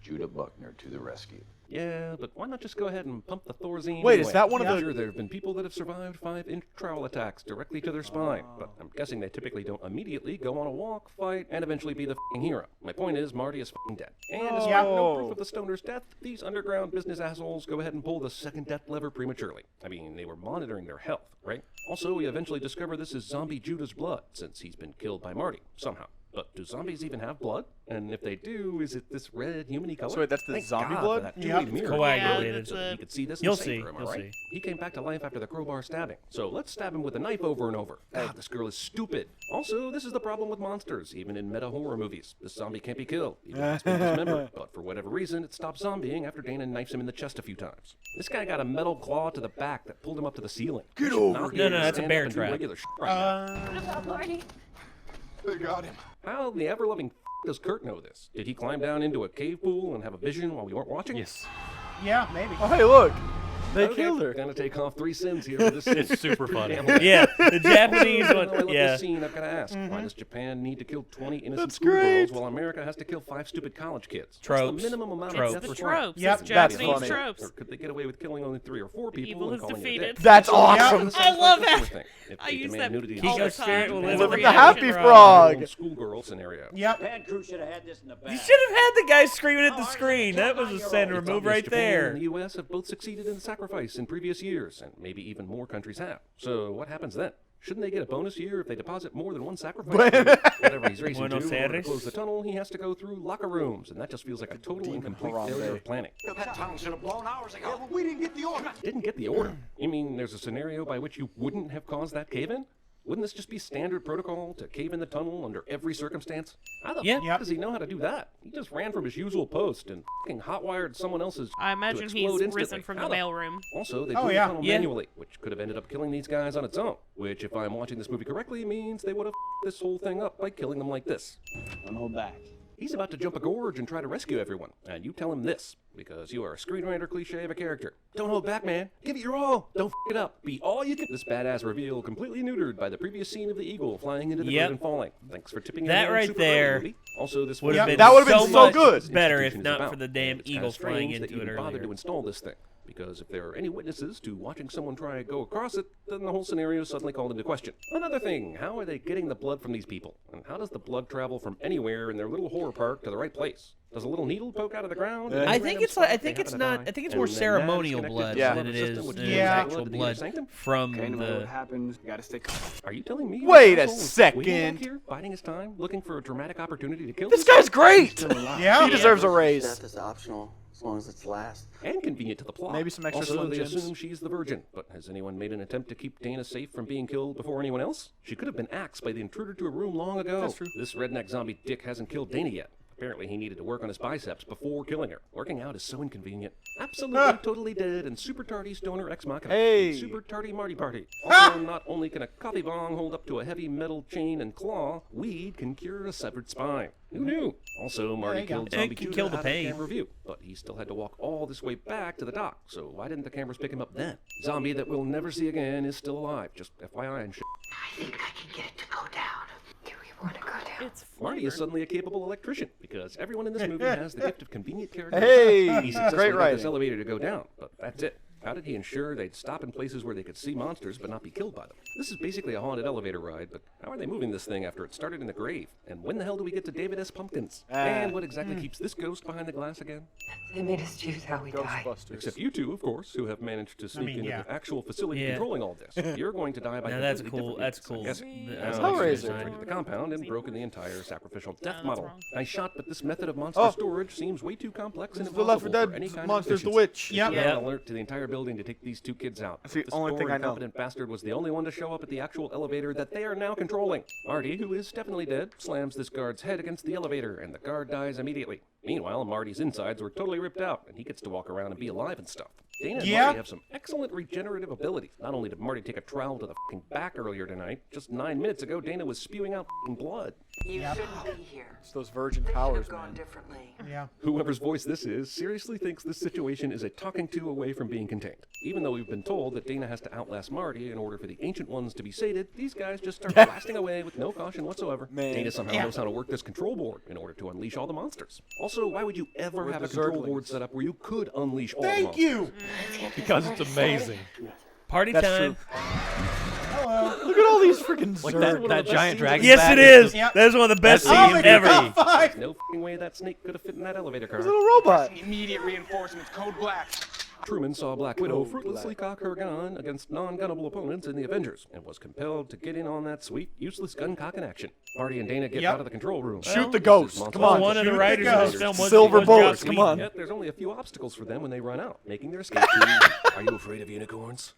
[SPEAKER 6] Judah Buckner to the rescue.
[SPEAKER 7] Yeah, but why not just go ahead and pump the Thorazine
[SPEAKER 5] Wait,
[SPEAKER 7] anyway?
[SPEAKER 5] is that one of
[SPEAKER 7] I'm
[SPEAKER 5] the-
[SPEAKER 7] Sure, there have been people that have survived 5-inch trowel attacks directly to their spine, but I'm guessing they typically don't immediately go on a walk, fight, and eventually be the f***ing hero. My point is, Marty is f***ing dead. And as no proof of the stoner's death, these underground business assholes go ahead and pull the second death lever prematurely. I mean, they were monitoring their health, right? Also, we eventually discover this is zombie Judah's blood, since he's been killed by Marty, somehow. But do zombies even have blood? And if they do, is it this red, humany color?
[SPEAKER 5] So wait, that's the
[SPEAKER 7] Thank
[SPEAKER 5] zombie
[SPEAKER 7] God
[SPEAKER 5] blood?
[SPEAKER 7] for that
[SPEAKER 2] Yep.
[SPEAKER 7] two-way mirror.
[SPEAKER 1] Coagulated.
[SPEAKER 7] So that he could see this and
[SPEAKER 1] You'll
[SPEAKER 7] save
[SPEAKER 1] see.
[SPEAKER 7] her, am I
[SPEAKER 1] You'll
[SPEAKER 7] right?
[SPEAKER 1] see.
[SPEAKER 7] He came back to life after the crowbar stabbing. So let's stab him with a knife over and over. God, this girl is stupid. Also, this is the problem with monsters, even in meta horror movies. This zombie can't be killed. Even if it's been dismembered. But for whatever reason, it stopped zombieing after Dana knifes him in the chest a few times. This guy got a metal claw to the back that pulled him up to the ceiling.
[SPEAKER 5] Get
[SPEAKER 7] He should
[SPEAKER 5] over
[SPEAKER 7] not be
[SPEAKER 5] here.
[SPEAKER 7] able to
[SPEAKER 1] No, that's a
[SPEAKER 7] stand
[SPEAKER 1] bear
[SPEAKER 7] up and do
[SPEAKER 1] trap.
[SPEAKER 7] regular shit right now.
[SPEAKER 14] What about Marty?
[SPEAKER 10] They got him.
[SPEAKER 7] How the ever-loving f*** does Kurt know this? Did he climb down into a cave pool and have a vision while we weren't watching?
[SPEAKER 1] Yes.
[SPEAKER 2] Yeah, maybe.
[SPEAKER 5] Oh, hey, look. They
[SPEAKER 7] Okay,
[SPEAKER 5] killed her.
[SPEAKER 7] Gonna take off 3 sins here for this scene.
[SPEAKER 1] It's super funny.
[SPEAKER 7] Damn.
[SPEAKER 1] Yeah, the Japanese
[SPEAKER 7] Even though I
[SPEAKER 1] one.
[SPEAKER 7] love
[SPEAKER 1] Yeah.
[SPEAKER 7] this scene, I've got to ask, why does Japan need to kill 20 innocent
[SPEAKER 5] That's
[SPEAKER 7] schoolgirls
[SPEAKER 5] great.
[SPEAKER 7] while America has to kill 5 stupid college kids?
[SPEAKER 1] Tropes.
[SPEAKER 7] What's the minimum amount
[SPEAKER 1] Tropes.
[SPEAKER 7] of death
[SPEAKER 14] It's the
[SPEAKER 7] required?
[SPEAKER 14] tropes.
[SPEAKER 2] Yep,
[SPEAKER 14] It's
[SPEAKER 5] that's
[SPEAKER 14] Japanese
[SPEAKER 5] funny.
[SPEAKER 14] tropes.
[SPEAKER 7] Or could they get away with killing only 3 or 4 people
[SPEAKER 14] Evil
[SPEAKER 7] and
[SPEAKER 14] is
[SPEAKER 7] calling it a
[SPEAKER 14] defeated.
[SPEAKER 7] day?
[SPEAKER 5] That's
[SPEAKER 7] So,
[SPEAKER 5] awesome.
[SPEAKER 7] yeah,
[SPEAKER 14] I love
[SPEAKER 7] that's
[SPEAKER 14] it.
[SPEAKER 7] the thing. If
[SPEAKER 14] I
[SPEAKER 7] they
[SPEAKER 14] use
[SPEAKER 7] demand
[SPEAKER 14] that
[SPEAKER 7] nudity in
[SPEAKER 14] all
[SPEAKER 7] the
[SPEAKER 14] the
[SPEAKER 7] sex
[SPEAKER 1] spirit
[SPEAKER 14] time.
[SPEAKER 1] will
[SPEAKER 7] scene,
[SPEAKER 1] live
[SPEAKER 5] Live
[SPEAKER 1] with
[SPEAKER 5] with
[SPEAKER 1] the
[SPEAKER 5] the happy
[SPEAKER 1] frog.
[SPEAKER 5] frog.
[SPEAKER 7] Schoolgirl scenario.
[SPEAKER 2] Yep.
[SPEAKER 6] Bad crew should have had this in the
[SPEAKER 1] You
[SPEAKER 6] back.
[SPEAKER 1] should have had the guy screaming at the screen. That was a send
[SPEAKER 7] It's
[SPEAKER 1] remove
[SPEAKER 7] obvious
[SPEAKER 1] right
[SPEAKER 7] Japan
[SPEAKER 1] there.
[SPEAKER 7] and the U.S. have both succeeded in the sacrifice in previous years, and maybe even more countries have. So what happens then? Shouldn't they get a bonus year if they deposit more than one sacrifice? Whatever he's racing
[SPEAKER 1] Buenos
[SPEAKER 7] to, in order to
[SPEAKER 1] Aires.
[SPEAKER 7] close the tunnel, he has to go through locker rooms, and that just feels like a total and complete failure of planning.
[SPEAKER 6] That tunnel should have blown hours ago. Yeah, but we didn't get the order.
[SPEAKER 7] Didn't get the order. You mean there's a scenario by which you wouldn't have caused that cave-in? Wouldn't this just be standard protocol to cave in the tunnel under every circumstance? How the
[SPEAKER 1] Yeah.
[SPEAKER 7] f does he know how to do that? He just ran from his usual post and f***ing hotwired someone else's
[SPEAKER 14] I
[SPEAKER 7] to
[SPEAKER 14] imagine
[SPEAKER 7] explode
[SPEAKER 14] he's
[SPEAKER 7] instantly.
[SPEAKER 14] risen from
[SPEAKER 7] How
[SPEAKER 14] the mailroom.
[SPEAKER 7] Also, they
[SPEAKER 2] Oh,
[SPEAKER 7] blew
[SPEAKER 2] yeah.
[SPEAKER 7] the tunnel
[SPEAKER 1] Yeah.
[SPEAKER 7] manually, which could have ended up killing these guys on its own. Which, if I'm watching this movie correctly, means they would have f***ed this whole thing up by killing them like this.
[SPEAKER 6] Don't hold back.
[SPEAKER 7] He's about to jump a gorge and try to rescue everyone, and you tell him this, because you are a screenwriter cliche of a character. Don't hold back, man. Give it your all. Don't f it up. Be all you can. This badass reveal completely neutered by the previous scene of the eagle flying into the
[SPEAKER 1] Yep.
[SPEAKER 7] bird and falling. Thanks for tipping
[SPEAKER 1] That
[SPEAKER 7] your hand
[SPEAKER 1] right
[SPEAKER 7] super early,
[SPEAKER 1] there
[SPEAKER 7] movie. Also, this
[SPEAKER 1] would have been
[SPEAKER 5] that would've been
[SPEAKER 1] so
[SPEAKER 5] so
[SPEAKER 1] much
[SPEAKER 5] good.
[SPEAKER 1] better if
[SPEAKER 7] institution is
[SPEAKER 1] not
[SPEAKER 7] about.
[SPEAKER 1] for the damn
[SPEAKER 7] It's kinda
[SPEAKER 1] eagle flying
[SPEAKER 7] strange that
[SPEAKER 1] into it
[SPEAKER 7] you bothered
[SPEAKER 1] earlier.
[SPEAKER 7] to install this thing, because if there are any witnesses to watching someone try to go across it, then the whole scenario is suddenly called into question. Another thing, how are they getting the blood from these people? And how does the blood travel from anywhere in their little horror park to the right place? Does a little needle poke out of the ground? in any
[SPEAKER 1] I think
[SPEAKER 7] random
[SPEAKER 1] it's like, I
[SPEAKER 7] spot
[SPEAKER 1] think
[SPEAKER 7] they
[SPEAKER 1] it's
[SPEAKER 7] happen to
[SPEAKER 1] not.
[SPEAKER 7] die?
[SPEAKER 1] I think it's
[SPEAKER 7] And
[SPEAKER 1] more
[SPEAKER 7] then that is
[SPEAKER 1] ceremonial
[SPEAKER 7] connected
[SPEAKER 1] blood
[SPEAKER 7] to
[SPEAKER 5] Yeah.
[SPEAKER 1] than it
[SPEAKER 7] system,
[SPEAKER 1] is
[SPEAKER 7] which
[SPEAKER 1] than
[SPEAKER 7] is
[SPEAKER 1] it is
[SPEAKER 2] Yeah.
[SPEAKER 1] actual
[SPEAKER 7] to the
[SPEAKER 1] blood
[SPEAKER 7] sanctum?
[SPEAKER 1] from
[SPEAKER 11] Okay, no matter what
[SPEAKER 1] the.
[SPEAKER 11] happens, you gotta stay calm.
[SPEAKER 7] Are you telling me?
[SPEAKER 5] Wait
[SPEAKER 7] this
[SPEAKER 5] a
[SPEAKER 7] asshole is
[SPEAKER 5] second.
[SPEAKER 7] waiting back here, biding his time, looking for a dramatic opportunity to kill
[SPEAKER 5] This
[SPEAKER 7] us?
[SPEAKER 5] guy's great.
[SPEAKER 2] Yeah.
[SPEAKER 5] He deserves a raise.
[SPEAKER 13] Death is optional. as long as it's last.
[SPEAKER 7] And convenient to the plot.
[SPEAKER 5] Maybe some extra
[SPEAKER 7] also,
[SPEAKER 5] Slim
[SPEAKER 7] they
[SPEAKER 5] Jims.
[SPEAKER 7] assume she's the virgin. But has anyone made an attempt to keep Dana safe from being killed before anyone else? She could have been axed by the intruder to her room long ago.
[SPEAKER 5] That's true.
[SPEAKER 7] This redneck zombie dick hasn't killed Dana yet. Apparently, he needed to work on his biceps before killing her. Working out is so inconvenient. Absolutely, totally dead, and super tardy stoner ex machina.
[SPEAKER 5] Hey.
[SPEAKER 7] Super tardy Marty party. Also, not only can a coffee bong hold up to a heavy metal chain and claw, weed can cure a severed spine. Who knew? Also, Marty killed
[SPEAKER 1] It
[SPEAKER 7] zombie
[SPEAKER 1] can
[SPEAKER 7] Judah
[SPEAKER 1] kill the
[SPEAKER 7] out of
[SPEAKER 1] pain.
[SPEAKER 7] camera view, but he still had to walk all this way back to the dock. So why didn't the cameras pick him up then? Zombie that we'll never see again is still alive. Just FYI and shit.
[SPEAKER 9] I think I can get it to go down.
[SPEAKER 12] Do we want to go down?
[SPEAKER 1] It's
[SPEAKER 7] Marty is suddenly a capable electrician because everyone in this movie has the gift of convenient character.
[SPEAKER 5] Hey,
[SPEAKER 7] He successfully
[SPEAKER 5] great
[SPEAKER 7] got
[SPEAKER 5] writing.
[SPEAKER 7] this elevator to go down, but that's it. How did he ensure they'd stop in places where they could see monsters but not be killed by them? This is basically a haunted elevator ride, but how are they moving this thing after it started in the grave? And when the hell do we get to David S. Pumpkins? And what exactly keeps this ghost behind the glass again?
[SPEAKER 12] They made us choose how we die.
[SPEAKER 5] Ghostbusters.
[SPEAKER 7] Except you two, of course, who have managed to sneak into
[SPEAKER 2] yeah.
[SPEAKER 7] the actual facility
[SPEAKER 1] Yeah.
[SPEAKER 7] controlling all this. You're going to die by
[SPEAKER 1] Now that's
[SPEAKER 7] completely
[SPEAKER 1] cool.
[SPEAKER 7] different
[SPEAKER 1] That's
[SPEAKER 7] means,
[SPEAKER 1] cool.
[SPEAKER 7] I guess.
[SPEAKER 1] That's
[SPEAKER 7] Now,
[SPEAKER 5] Hellraiser.
[SPEAKER 7] they've infiltrated the compound and broken the entire sacrificial death
[SPEAKER 3] that's
[SPEAKER 7] model.
[SPEAKER 3] wrong.
[SPEAKER 7] Nice shot, but this method of monster
[SPEAKER 5] Oh.
[SPEAKER 7] storage seems way too complex and
[SPEAKER 5] This is the Left 4
[SPEAKER 7] impossible for any
[SPEAKER 5] Dead
[SPEAKER 7] kind
[SPEAKER 5] monster's
[SPEAKER 7] of
[SPEAKER 5] the witch.
[SPEAKER 2] Yep.
[SPEAKER 7] Yeah.
[SPEAKER 1] Yeah.
[SPEAKER 7] Alert to the entire building to take these two kids out.
[SPEAKER 5] That's the
[SPEAKER 7] This
[SPEAKER 5] only
[SPEAKER 7] poor,
[SPEAKER 5] thing I know.
[SPEAKER 7] incompetent bastard was the only one to show up at the actual elevator that they are now controlling. Marty, who is definitely dead, slams this guard's head against the elevator, and the guard dies immediately. Meanwhile, Marty's insides were totally ripped out, and he gets to walk around and be alive and stuff. Dana and
[SPEAKER 2] Yeah.
[SPEAKER 7] Marty have some excellent regenerative abilities. Not only did Marty take a trowel to the f***ing back earlier tonight, just 9 minutes ago, Dana was spewing out f***ing blood.
[SPEAKER 13] You shouldn't be here.
[SPEAKER 5] It's those virgin
[SPEAKER 13] Things should
[SPEAKER 5] powers,
[SPEAKER 13] have gone
[SPEAKER 5] man.
[SPEAKER 13] differently.
[SPEAKER 2] Yeah.
[SPEAKER 7] Whoever's voice this is seriously thinks this situation is a talking to away from being contained. Even though we've been told that Dana has to outlast Marty in order for the Ancient Ones to be sated, these guys just start blasting away with no caution whatsoever.
[SPEAKER 5] Man.
[SPEAKER 7] Dana somehow knows how to work this control board in order to unleash all the monsters. Also, why would you ever
[SPEAKER 5] We're
[SPEAKER 7] have a
[SPEAKER 5] the
[SPEAKER 7] control
[SPEAKER 5] Zerglings.
[SPEAKER 7] board set up where you could unleash all the
[SPEAKER 2] Thank
[SPEAKER 7] monsters?
[SPEAKER 2] you.
[SPEAKER 4] Because it's amazing.
[SPEAKER 1] party
[SPEAKER 5] That's
[SPEAKER 1] time.
[SPEAKER 5] true.
[SPEAKER 2] Hello.
[SPEAKER 5] Look at all these freaking
[SPEAKER 4] Like
[SPEAKER 5] Zerglings.
[SPEAKER 4] that giant dragon.
[SPEAKER 1] Yes,
[SPEAKER 4] bat
[SPEAKER 1] it is.
[SPEAKER 2] Yep.
[SPEAKER 1] That is one of the best
[SPEAKER 4] That's
[SPEAKER 1] scenes
[SPEAKER 4] the
[SPEAKER 1] ever.
[SPEAKER 4] MVP.
[SPEAKER 2] Five.
[SPEAKER 7] No f***ing way that snake could have fit in that elevator car.
[SPEAKER 5] He's a little robot.
[SPEAKER 10] Immediate reinforcements, code black.
[SPEAKER 7] Truman saw Black Widow
[SPEAKER 5] Oh,
[SPEAKER 7] fruitlessly cock her gun against non-gunnable opponents in the Avengers and was compelled to get in on that sweet, useless gun cocking action. Marty and Dana get
[SPEAKER 2] Yep.
[SPEAKER 7] out of the control room.
[SPEAKER 5] Shoot the
[SPEAKER 7] This
[SPEAKER 5] ghost.
[SPEAKER 7] is monster
[SPEAKER 5] Come on.
[SPEAKER 1] One of the
[SPEAKER 2] Shoot the
[SPEAKER 1] writers of this
[SPEAKER 2] ghost.
[SPEAKER 1] film was
[SPEAKER 5] Silver
[SPEAKER 1] was
[SPEAKER 5] bullets,
[SPEAKER 1] Joss
[SPEAKER 5] come
[SPEAKER 1] Whedon.
[SPEAKER 5] on.
[SPEAKER 7] Yet there's only a few obstacles for them when they run out, making their escape to... Are you afraid of unicorns?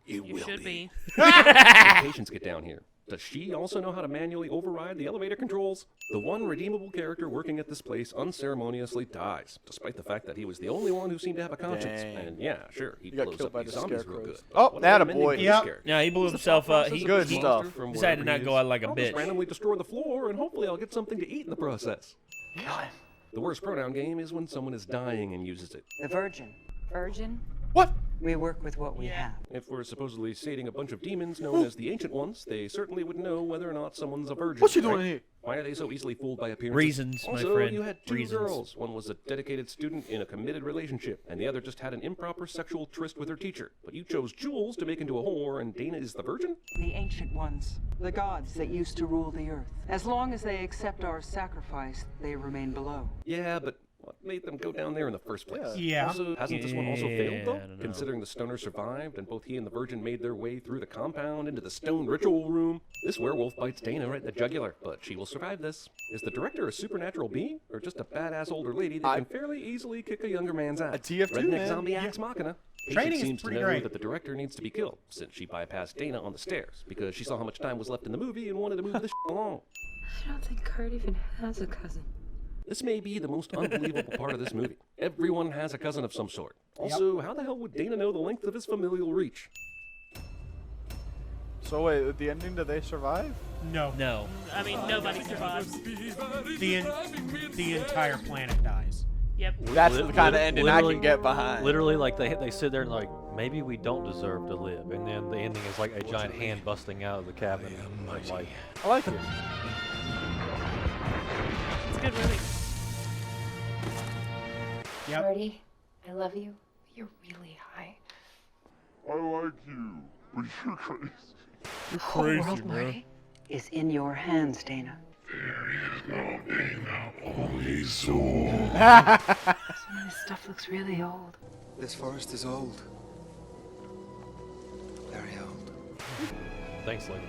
[SPEAKER 7] You
[SPEAKER 3] You
[SPEAKER 7] will
[SPEAKER 3] should be.
[SPEAKER 7] The patients get down here. Does she also know how to manually override the elevator controls? The one redeemable character working at this place unceremoniously dies, despite the fact that he was the only one who seemed to have a conscience.
[SPEAKER 5] Dang.
[SPEAKER 7] And yeah, sure, he
[SPEAKER 5] He got
[SPEAKER 7] blows
[SPEAKER 5] killed
[SPEAKER 7] up
[SPEAKER 5] by
[SPEAKER 7] these
[SPEAKER 5] the
[SPEAKER 7] zombies real
[SPEAKER 5] scarecrows.
[SPEAKER 7] good.
[SPEAKER 5] Oh,
[SPEAKER 7] What
[SPEAKER 5] that
[SPEAKER 7] about
[SPEAKER 5] a
[SPEAKER 7] amending
[SPEAKER 5] boy.
[SPEAKER 7] this
[SPEAKER 2] Yep.
[SPEAKER 7] character?
[SPEAKER 1] Yeah, he blew
[SPEAKER 7] What's the
[SPEAKER 1] himself
[SPEAKER 7] thought
[SPEAKER 1] up.
[SPEAKER 7] process
[SPEAKER 1] He
[SPEAKER 7] of
[SPEAKER 5] Good
[SPEAKER 7] this
[SPEAKER 1] he
[SPEAKER 5] stuff.
[SPEAKER 7] monster from
[SPEAKER 1] decided to
[SPEAKER 7] wherever
[SPEAKER 1] not
[SPEAKER 7] he
[SPEAKER 1] go
[SPEAKER 7] is?
[SPEAKER 1] out like a
[SPEAKER 7] I'll just
[SPEAKER 1] bitch.
[SPEAKER 7] randomly destroy the floor, and hopefully I'll get something to eat in the process.
[SPEAKER 13] Kill him.
[SPEAKER 7] The worst pronoun game is when someone is dying and uses it.
[SPEAKER 13] The Virgin.
[SPEAKER 12] Virgin?
[SPEAKER 5] What?
[SPEAKER 13] We work with what we have.
[SPEAKER 7] If we're supposedly sating a bunch of demons known as the Ancient Ones, they certainly would know whether or not someone's a virgin.
[SPEAKER 5] What's she doing
[SPEAKER 7] right?
[SPEAKER 5] here?
[SPEAKER 7] Why are they so easily fooled by appearances?
[SPEAKER 1] Reasons, my
[SPEAKER 7] also,
[SPEAKER 1] friend.
[SPEAKER 7] you had two
[SPEAKER 1] Reasons.
[SPEAKER 7] girls. One was a dedicated student in a committed relationship, and the other just had an improper sexual tryst with her teacher. But you chose Jules to make into a whore, and Dana is the virgin?
[SPEAKER 14] The Ancient Ones, the gods that used to rule the earth. As long as they accept our sacrifice, they remain below.
[SPEAKER 7] Yeah, but what made them go down there in the first place?
[SPEAKER 2] Yeah.
[SPEAKER 7] Also, hasn't this one also
[SPEAKER 1] Yeah,
[SPEAKER 7] failed,
[SPEAKER 1] I
[SPEAKER 7] though?
[SPEAKER 1] don't know.
[SPEAKER 7] Considering the stoner survived, and both he and the virgin made their way through the compound into the stone ritual room. This werewolf bites Dana right in the jugular, but she will survive this. Is the director a supernatural being, or just a badass older lady that can fairly easily kick a younger man's ass?
[SPEAKER 5] A TF2,
[SPEAKER 7] Redneck
[SPEAKER 5] man.
[SPEAKER 7] zombie axe machina.
[SPEAKER 2] Training
[SPEAKER 7] Patient
[SPEAKER 2] is
[SPEAKER 7] seems to
[SPEAKER 2] pretty
[SPEAKER 7] know
[SPEAKER 2] great.
[SPEAKER 7] that the director needs to be killed, since she bypassed Dana on the stairs, because she saw how much time was left in the movie and wanted to move this along.
[SPEAKER 12] I don't think Kurt even has a cousin.
[SPEAKER 7] This may be the most unbelievable part of this movie. Everyone has a cousin of some sort. Also, how the hell would Dana know the length of his familial reach?
[SPEAKER 5] So wait, at the ending, do they survive?
[SPEAKER 2] No.
[SPEAKER 1] No.
[SPEAKER 3] I mean, nobody survives.
[SPEAKER 2] The entire planet dies.
[SPEAKER 3] Yep.
[SPEAKER 5] That's the kind of ending I can get behind.
[SPEAKER 4] Literally, like they sit there and like, maybe we don't deserve to live, and then the ending is like a giant hand busting out of the cabin. And like,
[SPEAKER 5] I like it.
[SPEAKER 3] It's a good movie.
[SPEAKER 2] Yep.
[SPEAKER 12] Marty, I love you. You're really high.
[SPEAKER 11] I like you, but you're crazy.
[SPEAKER 1] You're
[SPEAKER 12] Whole
[SPEAKER 1] crazy,
[SPEAKER 12] world,
[SPEAKER 1] bro.
[SPEAKER 12] Marty.
[SPEAKER 14] Is in your hands, Dana.
[SPEAKER 12] Some of this stuff looks really old.
[SPEAKER 15] This forest is old. Very old.
[SPEAKER 4] thanks, Linus.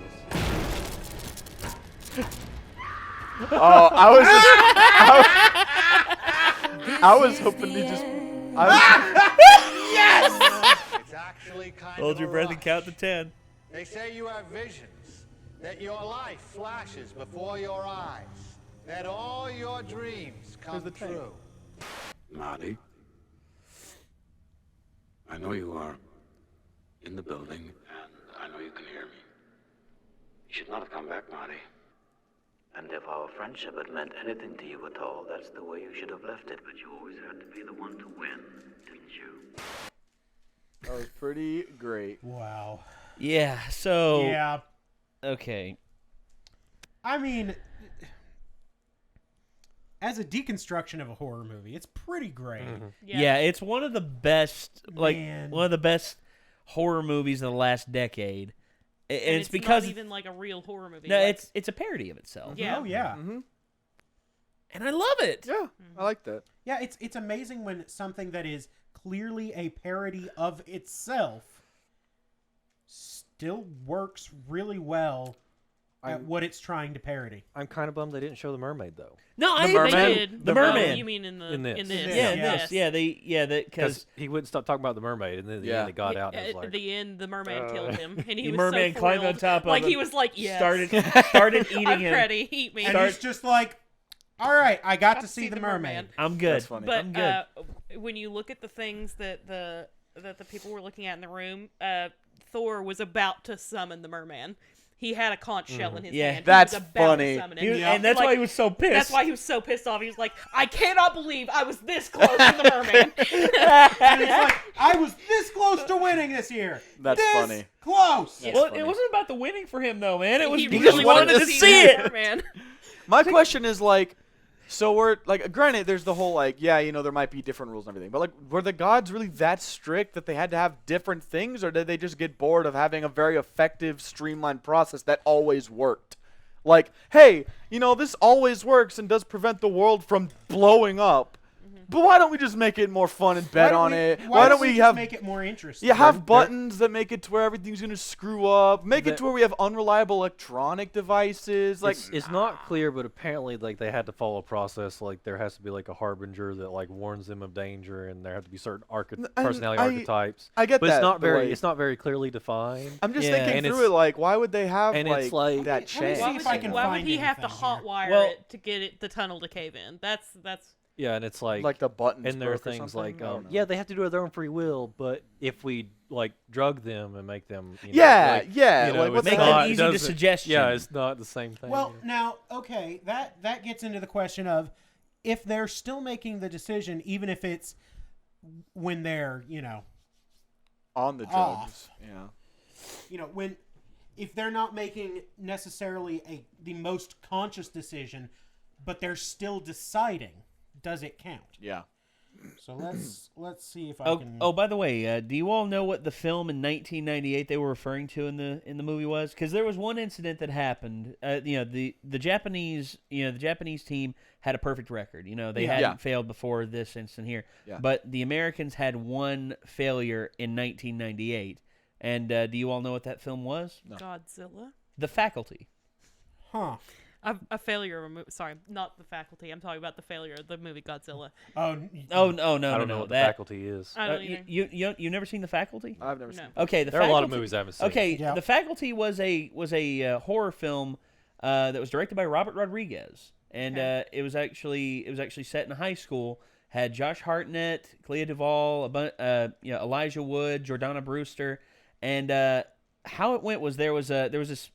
[SPEAKER 5] Oh, I was hoping he just
[SPEAKER 1] Yes!
[SPEAKER 16] It's actually kind
[SPEAKER 1] Hold
[SPEAKER 16] of
[SPEAKER 1] your
[SPEAKER 16] a
[SPEAKER 1] breath and
[SPEAKER 16] rush.
[SPEAKER 1] count to 10.
[SPEAKER 16] They say you have visions, that your life flashes before your eyes, that all your dreams come true.
[SPEAKER 15] Marty, I know you are in the building, and I know you can hear me. You should not have come back, Marty.
[SPEAKER 9] And if our friendship had meant anything to you at all, that's the way you should have left it. But you always had to be the one to win, didn't you?
[SPEAKER 5] That was pretty great.
[SPEAKER 2] Wow.
[SPEAKER 1] Yeah, so...
[SPEAKER 2] Yeah.
[SPEAKER 1] Okay.
[SPEAKER 2] I mean, as a deconstruction of a horror movie, it's pretty great.
[SPEAKER 1] Yeah, it's one of the best,
[SPEAKER 2] Man.
[SPEAKER 1] one of the best horror movies of the last decade. And
[SPEAKER 17] it's
[SPEAKER 1] because
[SPEAKER 17] not even like a real horror movie.
[SPEAKER 1] No,
[SPEAKER 17] like,
[SPEAKER 1] it's a parody of itself.
[SPEAKER 17] Yeah.
[SPEAKER 2] Oh, yeah.
[SPEAKER 5] Mm-hmm.
[SPEAKER 1] And I love it.
[SPEAKER 5] Yeah, I like that.
[SPEAKER 2] Yeah, it's amazing when something that is clearly a parody of itself still works really well at what it's trying to parody.
[SPEAKER 4] I'm kind of bummed they didn't show the mermaid though.
[SPEAKER 1] No,
[SPEAKER 17] They did.
[SPEAKER 1] The merman.
[SPEAKER 17] You mean in
[SPEAKER 4] this?
[SPEAKER 17] In this?
[SPEAKER 1] Yeah,
[SPEAKER 17] Yes.
[SPEAKER 1] because
[SPEAKER 4] he wouldn't stop talking about the mermaid, and then at the end it got out. And it was
[SPEAKER 17] At
[SPEAKER 4] like,
[SPEAKER 17] the end, the merman killed him, and he
[SPEAKER 1] the
[SPEAKER 17] was
[SPEAKER 1] merman
[SPEAKER 17] so
[SPEAKER 1] climbed on
[SPEAKER 17] thrilled.
[SPEAKER 1] top of
[SPEAKER 17] like
[SPEAKER 1] him,
[SPEAKER 17] he was like, yes.
[SPEAKER 1] started eating
[SPEAKER 17] I'm
[SPEAKER 1] him.
[SPEAKER 17] ready, eat me.
[SPEAKER 2] And he's just like, all right, I got to see the merman.
[SPEAKER 1] I'm good.
[SPEAKER 5] That's funny.
[SPEAKER 17] But
[SPEAKER 1] I'm good.
[SPEAKER 17] When you look at the things that the people were looking at in the room, Thor was about to summon the merman. He had a conch shell in his hand. He
[SPEAKER 5] that's
[SPEAKER 17] was about
[SPEAKER 5] funny.
[SPEAKER 17] To summon it.
[SPEAKER 1] And that's why he was so pissed.
[SPEAKER 17] That's why he was so pissed off. He was like, I cannot believe I was this close to the merman.
[SPEAKER 2] And it's like, I was this close to winning this year.
[SPEAKER 5] That's
[SPEAKER 2] this
[SPEAKER 5] funny.
[SPEAKER 2] Close.
[SPEAKER 1] Well, it wasn't about the winning for him though, man. It was
[SPEAKER 17] He
[SPEAKER 1] he
[SPEAKER 17] really
[SPEAKER 1] just wanted to see
[SPEAKER 17] the
[SPEAKER 1] it.
[SPEAKER 17] merman.
[SPEAKER 5] My question is like, so we're like, granted, there's the whole like, yeah, you know, there might be different rules and everything, but like, were the gods really that strict that they had to have different things, or did they just get bored of having a very effective, streamlined process that always worked? Like, hey, you know, this always works and does prevent the world from blowing up. But why don't we just make it more fun and bet on it?
[SPEAKER 2] Why don't we just make it more interesting?
[SPEAKER 5] Yeah, have buttons that make it to where everything's gonna screw up. Make it to where we have unreliable electronic devices. Like,
[SPEAKER 4] it's not clear, but apparently, like they had to follow a process. Like there has to be like a harbinger that like warns them of danger, and there have to be certain personality archetypes.
[SPEAKER 5] I get
[SPEAKER 4] but
[SPEAKER 5] that,
[SPEAKER 4] it's not
[SPEAKER 5] but,
[SPEAKER 4] very.
[SPEAKER 5] like,
[SPEAKER 4] it's not very clearly defined.
[SPEAKER 5] I'm just thinking through it. Like, why would they have
[SPEAKER 4] and
[SPEAKER 5] like,
[SPEAKER 4] it's like
[SPEAKER 5] that chain?
[SPEAKER 17] Why would he have to hotwire it to get the tunnel to cave in? That's.
[SPEAKER 4] Yeah, and it's like
[SPEAKER 5] the buttons
[SPEAKER 4] and there are
[SPEAKER 5] broke or
[SPEAKER 4] things
[SPEAKER 5] something?
[SPEAKER 4] like
[SPEAKER 5] I don't know.
[SPEAKER 4] yeah, they have to do it of their own free will, but if we like drug them and make them
[SPEAKER 5] Yeah,
[SPEAKER 4] like,
[SPEAKER 5] yeah,
[SPEAKER 4] you know,
[SPEAKER 5] like, what's
[SPEAKER 4] it's
[SPEAKER 1] Make
[SPEAKER 4] not-
[SPEAKER 1] them
[SPEAKER 4] it
[SPEAKER 1] easy to
[SPEAKER 4] doesn't-
[SPEAKER 1] suggestion.
[SPEAKER 4] Yeah, it's not the same thing.
[SPEAKER 2] Well, now, okay, that gets into the question of if they're still making the decision, even if it's when they're, you know,
[SPEAKER 5] on the drugs.
[SPEAKER 2] off.
[SPEAKER 5] Yeah.
[SPEAKER 2] You know, if they're not making necessarily the most conscious decision, but they're still deciding, does it count?
[SPEAKER 5] Yeah.
[SPEAKER 2] So let's see if I can.
[SPEAKER 1] Oh, by the way, do you all know what the film in 1998 they were referring to in the movie was? Because there was one incident that happened. You know, the Japanese team had a perfect record. You know, they hadn't failed before this incident here.
[SPEAKER 5] Yeah.
[SPEAKER 1] But the Americans had one failure in 1998. And do you all know what that film was?
[SPEAKER 5] No.
[SPEAKER 17] Godzilla.
[SPEAKER 1] The Faculty.
[SPEAKER 2] Huh.
[SPEAKER 17] A failure of a movie. Sorry, not The Faculty. I'm talking about the failure of the movie Godzilla.
[SPEAKER 1] No.
[SPEAKER 4] I don't know what The Faculty is.
[SPEAKER 17] I don't either.
[SPEAKER 1] You never seen The Faculty?
[SPEAKER 5] I've never seen it.
[SPEAKER 1] Okay,
[SPEAKER 4] there are a lot of movies I haven't seen.
[SPEAKER 1] Okay, The Faculty was a horror film that was directed by Robert Rodriguez, and it was actually set in a high school. Had Josh Hartnett, Clea Duvall, Elijah Wood, Jordana Brewster, and how it went was there was this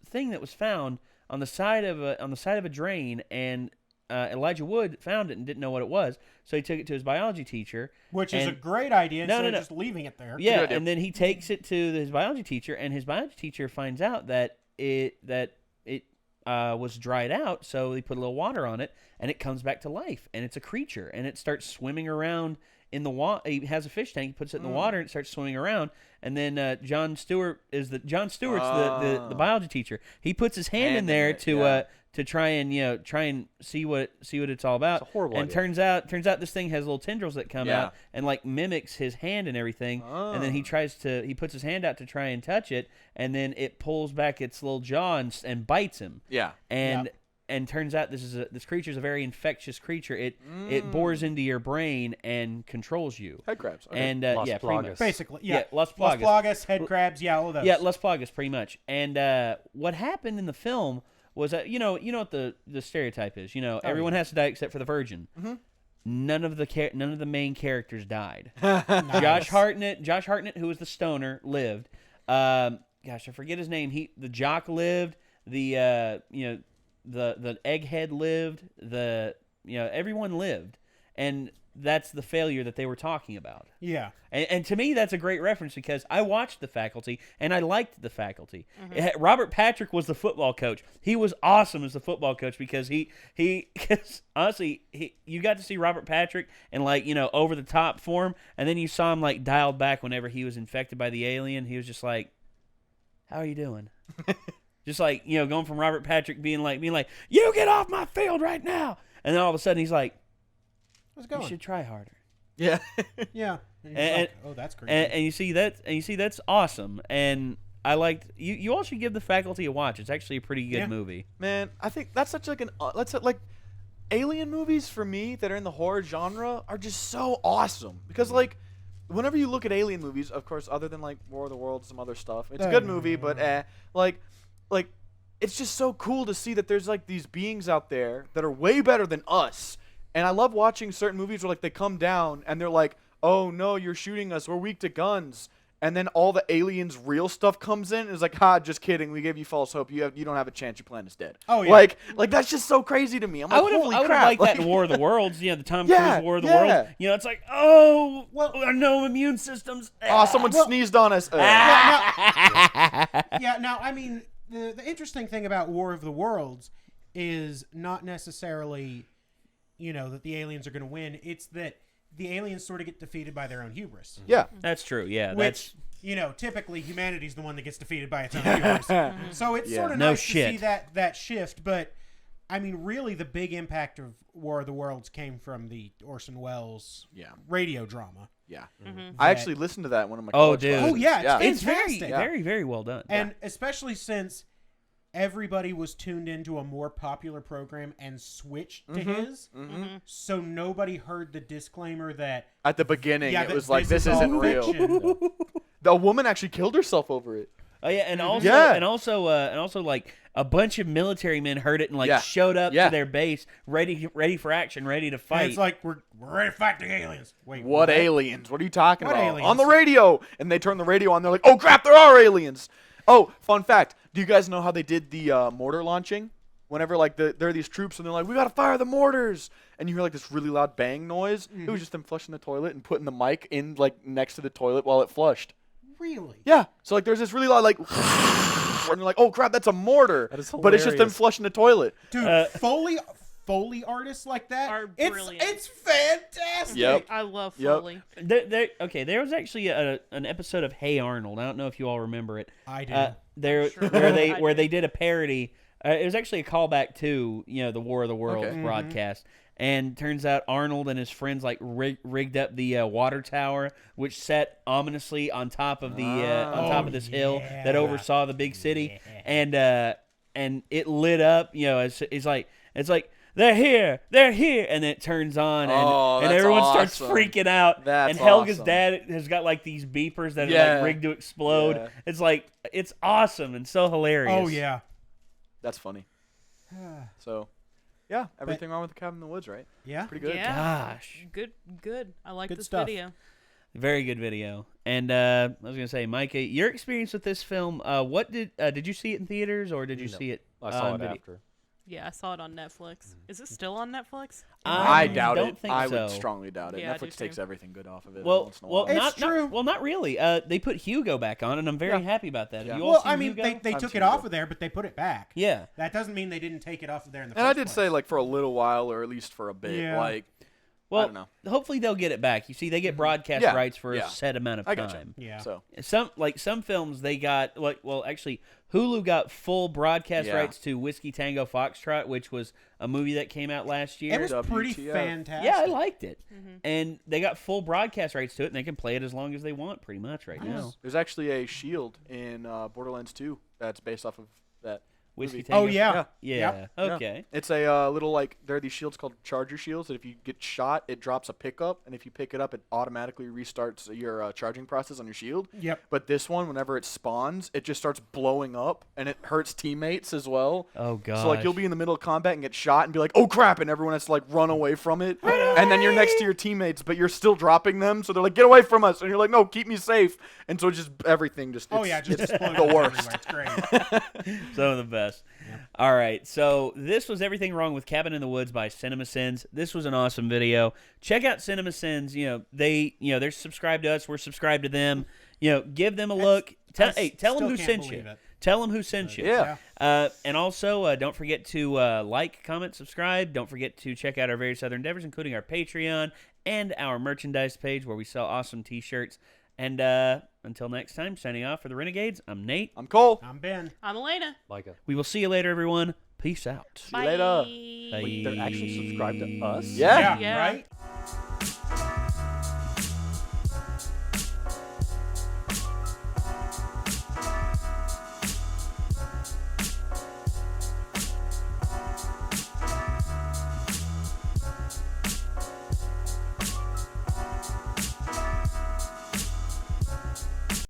[SPEAKER 1] thing that was found on the side of a drain, and Elijah Wood found it and didn't know what it was, so he took it to his biology teacher,
[SPEAKER 2] which is a great idea instead of just leaving it there.
[SPEAKER 1] Yeah, and then he takes it to his biology teacher, and his biology teacher finds out that it was dried out, so he put a little water on it, and it comes back to life, and it's a creature, and it starts swimming around in the water. He has a fish tank, he puts it in the water, and it starts swimming around. And then John Stewart's the biology teacher. He puts his hand in there to try and see what it's all about.
[SPEAKER 4] It's a horrible
[SPEAKER 1] and
[SPEAKER 4] idea.
[SPEAKER 1] turns out this thing has little tendrils that come out and like mimics his hand and everything. And then he puts his hand out to try and touch it, and then it pulls back its little jaw and bites him.
[SPEAKER 5] Yeah.
[SPEAKER 1] And and turns out this creature is a very infectious creature. It bores into your brain and controls you.
[SPEAKER 5] Head crabs. Okay.
[SPEAKER 1] And
[SPEAKER 4] Las
[SPEAKER 1] yeah, pretty
[SPEAKER 4] Plagas.
[SPEAKER 1] much.
[SPEAKER 2] Basically, yeah.
[SPEAKER 1] Las Plagas.
[SPEAKER 2] Las Plagas, head crabs, yeah, all of those.
[SPEAKER 1] Yeah, Las Plagas, pretty much. And what happened in the film was that you know what the stereotype is. Everyone has to die except for the virgin.
[SPEAKER 5] Mm-hmm.
[SPEAKER 1] None of the main characters died.
[SPEAKER 2] Nice.
[SPEAKER 1] Josh Hartnett, who was the stoner, lived. Gosh, I forget his name. The jock lived. The egghead lived. Everyone lived, and that's the failure that they were talking about.
[SPEAKER 2] Yeah.
[SPEAKER 1] And to me, that's a great reference because I watched The Faculty and I liked The Faculty. Robert Patrick was the football coach. He was awesome as the football coach because because honestly, you got to see Robert Patrick in over the top form, and then you saw him dialed back whenever he was infected by the alien. He was just like, "How are you doing?" Just going from Robert Patrick being like, "You get off my field right now," and then all of a sudden he's like,
[SPEAKER 2] "How's it going?
[SPEAKER 1] You should try harder."
[SPEAKER 5] Yeah.
[SPEAKER 2] Yeah.
[SPEAKER 1] And
[SPEAKER 2] oh, that's crazy.
[SPEAKER 1] And you see that's awesome. And I liked you all should give The Faculty a watch. It's actually a pretty good movie.
[SPEAKER 5] Man, I think that's such alien movies for me that are in the horror genre are just so awesome because whenever you look at alien movies, of course, other than War of the Worlds, some other stuff, it's a good movie, but it's just so cool to see that there's these beings out there that are way better than us. And I love watching certain movies where they come down and they're like, "Oh no, you're shooting us. We're weak to guns." And then all the aliens' real stuff comes in and is like, "Ha, just kidding. We gave you false hope. You don't have a chance. Your plan is dead."
[SPEAKER 2] Oh yeah.
[SPEAKER 5] That's just so crazy to me. I'm like, holy
[SPEAKER 1] I would
[SPEAKER 5] crap!
[SPEAKER 1] have liked that in War of the Worlds. The Tom Cruise War of the Worlds. It's like, oh, well, no immune systems.
[SPEAKER 5] Oh, someone sneezed on us.
[SPEAKER 2] Yeah. Now, I mean, the interesting thing about War of the Worlds is not necessarily, that the aliens are going to win. It's that the aliens sort of get defeated by their own hubris.
[SPEAKER 5] Yeah,
[SPEAKER 1] that's true. Yeah,
[SPEAKER 2] which typically humanity's the one that gets defeated by its own hubris. So it's sort of nice to see that shift. But I mean, really, the big impact of War of the Worlds came from the Orson Welles radio drama.
[SPEAKER 5] Yeah, I actually listened to that in one of my college classes.
[SPEAKER 2] Oh yeah, it's
[SPEAKER 1] very,
[SPEAKER 2] fantastic.
[SPEAKER 1] very, very well done.
[SPEAKER 2] And especially since everybody was tuned into a more popular program and switched to his, so nobody heard the disclaimer that
[SPEAKER 5] at the beginning it was like, "This isn't real." The woman actually killed herself over it.
[SPEAKER 1] Oh yeah, and also a bunch of military men heard it and showed up to their base ready for action, ready to fight.
[SPEAKER 2] And it's like we're ready to fight the aliens. Wait,
[SPEAKER 5] what aliens? What are you talking about?
[SPEAKER 2] Aliens?
[SPEAKER 5] On the radio, and they turn the radio on. They're like, "Oh crap, there are aliens." Oh, fun fact. Do you guys know how they did the mortar launching? Whenever there are these troops and they're like, "We gotta fire the mortars," and you hear this really loud bang noise. It was just them flushing the toilet and putting the mic in next to the toilet while it flushed.
[SPEAKER 2] Really?
[SPEAKER 5] Yeah. So there's this really loud and you're like, "Oh crap, that's a mortar."
[SPEAKER 4] That is hilarious.
[SPEAKER 5] But it's just them flushing the toilet.
[SPEAKER 2] Dude, Foley artists like that
[SPEAKER 17] are brilliant.
[SPEAKER 2] It's fantastic.
[SPEAKER 5] Yep.
[SPEAKER 17] I love Foley.
[SPEAKER 1] There was actually an episode of Hey Arnold. I don't know if you all remember it.
[SPEAKER 2] I do.
[SPEAKER 1] Where they did a parody. It was actually a callback to the War of the Worlds broadcast. And turns out Arnold and his friends rigged up the water tower, which sat ominously on top of this hill that oversaw the big city, and it lit up. It's like they're here, and then it turns on, and everyone starts freaking out. And Helga's dad has got these beepers that are rigged to explode.
[SPEAKER 5] Yeah.
[SPEAKER 1] It's it's awesome and so hilarious.
[SPEAKER 2] Oh yeah,
[SPEAKER 5] that's funny. So. Yeah, everything wrong with the cabin in the woods, right?
[SPEAKER 2] Yeah,
[SPEAKER 5] pretty good.
[SPEAKER 17] Yeah.
[SPEAKER 1] Gosh,
[SPEAKER 17] good. I like this
[SPEAKER 2] stuff.
[SPEAKER 17] video.
[SPEAKER 1] Very good video. And I was gonna say, Micah, your experience with this film. What did you see it in theaters or did you see it?
[SPEAKER 4] I saw
[SPEAKER 1] on
[SPEAKER 4] it
[SPEAKER 1] video?
[SPEAKER 4] after.
[SPEAKER 17] Yeah, I saw it on Netflix. Is it still on Netflix?
[SPEAKER 5] I doubt
[SPEAKER 1] don't
[SPEAKER 5] it.
[SPEAKER 1] think
[SPEAKER 5] I
[SPEAKER 1] so.
[SPEAKER 5] would strongly doubt it.
[SPEAKER 17] Yeah, I do
[SPEAKER 5] Netflix takes
[SPEAKER 17] too.
[SPEAKER 5] everything good off of it.
[SPEAKER 1] Well,
[SPEAKER 5] once in a while.
[SPEAKER 2] It's true.
[SPEAKER 1] Not really. They put Hugo back on, and I'm very happy about that. Have you all
[SPEAKER 2] Well,
[SPEAKER 1] seen
[SPEAKER 2] I mean,
[SPEAKER 1] Hugo?
[SPEAKER 2] they took it off of there, but they put it back.
[SPEAKER 1] Yeah.
[SPEAKER 2] That doesn't mean they didn't take it off of there in the
[SPEAKER 5] And
[SPEAKER 2] first
[SPEAKER 5] I did
[SPEAKER 2] place.
[SPEAKER 5] say for a little while, or at least for a bit.
[SPEAKER 2] Yeah.
[SPEAKER 1] Well,
[SPEAKER 5] I don't know.
[SPEAKER 1] hopefully they'll get it back. You see, they get broadcast
[SPEAKER 5] Yeah,
[SPEAKER 1] rights for
[SPEAKER 5] yeah.
[SPEAKER 1] a set amount of
[SPEAKER 5] I gotcha.
[SPEAKER 1] time.
[SPEAKER 2] Yeah.
[SPEAKER 5] So
[SPEAKER 1] Some films they got actually Hulu got full broadcast
[SPEAKER 5] Yeah.
[SPEAKER 1] rights to Whiskey Tango Foxtrot, which was a movie that came out last year.
[SPEAKER 2] It was pretty
[SPEAKER 5] WTF.
[SPEAKER 2] fantastic.
[SPEAKER 1] Yeah, I liked it. And they got full broadcast rights to it, and they can play it as long as they want, pretty much right now.
[SPEAKER 5] There's actually a Shield in Borderlands 2 that's based off of that.
[SPEAKER 1] Whiskey
[SPEAKER 5] movie.
[SPEAKER 1] Tango.
[SPEAKER 2] Oh, yeah.
[SPEAKER 1] Yeah. Okay.
[SPEAKER 5] It's a little like there are these shields called charger shields that if you get shot, it drops a pickup, and if you pick it up, it automatically restarts your charging process on your shield.
[SPEAKER 2] Yep.
[SPEAKER 5] But this one, whenever it spawns, it just starts blowing up, and it hurts teammates as well.
[SPEAKER 1] Oh god.
[SPEAKER 5] So like you'll be in the middle of combat and get shot and be like, oh crap, and everyone has to like run away from it, and then you're next to your teammates, but you're still dropping them, so they're like, get away from us, and you're like, no, keep me safe, and so just everything just
[SPEAKER 2] just exploding
[SPEAKER 5] the worst.
[SPEAKER 2] everywhere. It's great.
[SPEAKER 1] Some of the best. Yeah. All right, so this was Everything Wrong with Cabin in the Woods by CinemaSins. This was an awesome video. Check out CinemaSins. They're subscribed to us. We're subscribed to them. Give them a look. Tell them who sent you. Tell them who sent you.
[SPEAKER 5] Yeah.
[SPEAKER 1] And also, don't forget to like, comment, subscribe. Don't forget to check out our various other endeavors, including our Patreon and our merchandise page where we sell awesome T-shirts. And until next time, signing off for the Renegades, I'm Nate.
[SPEAKER 5] I'm Cole.
[SPEAKER 2] I'm Ben.
[SPEAKER 17] I'm Elena.
[SPEAKER 4] Micah.
[SPEAKER 1] We will see you later, everyone. Peace out.
[SPEAKER 5] See you later.
[SPEAKER 4] Wait, they're actually subscribed to us?
[SPEAKER 5] Yeah.
[SPEAKER 17] Yeah.
[SPEAKER 2] Right?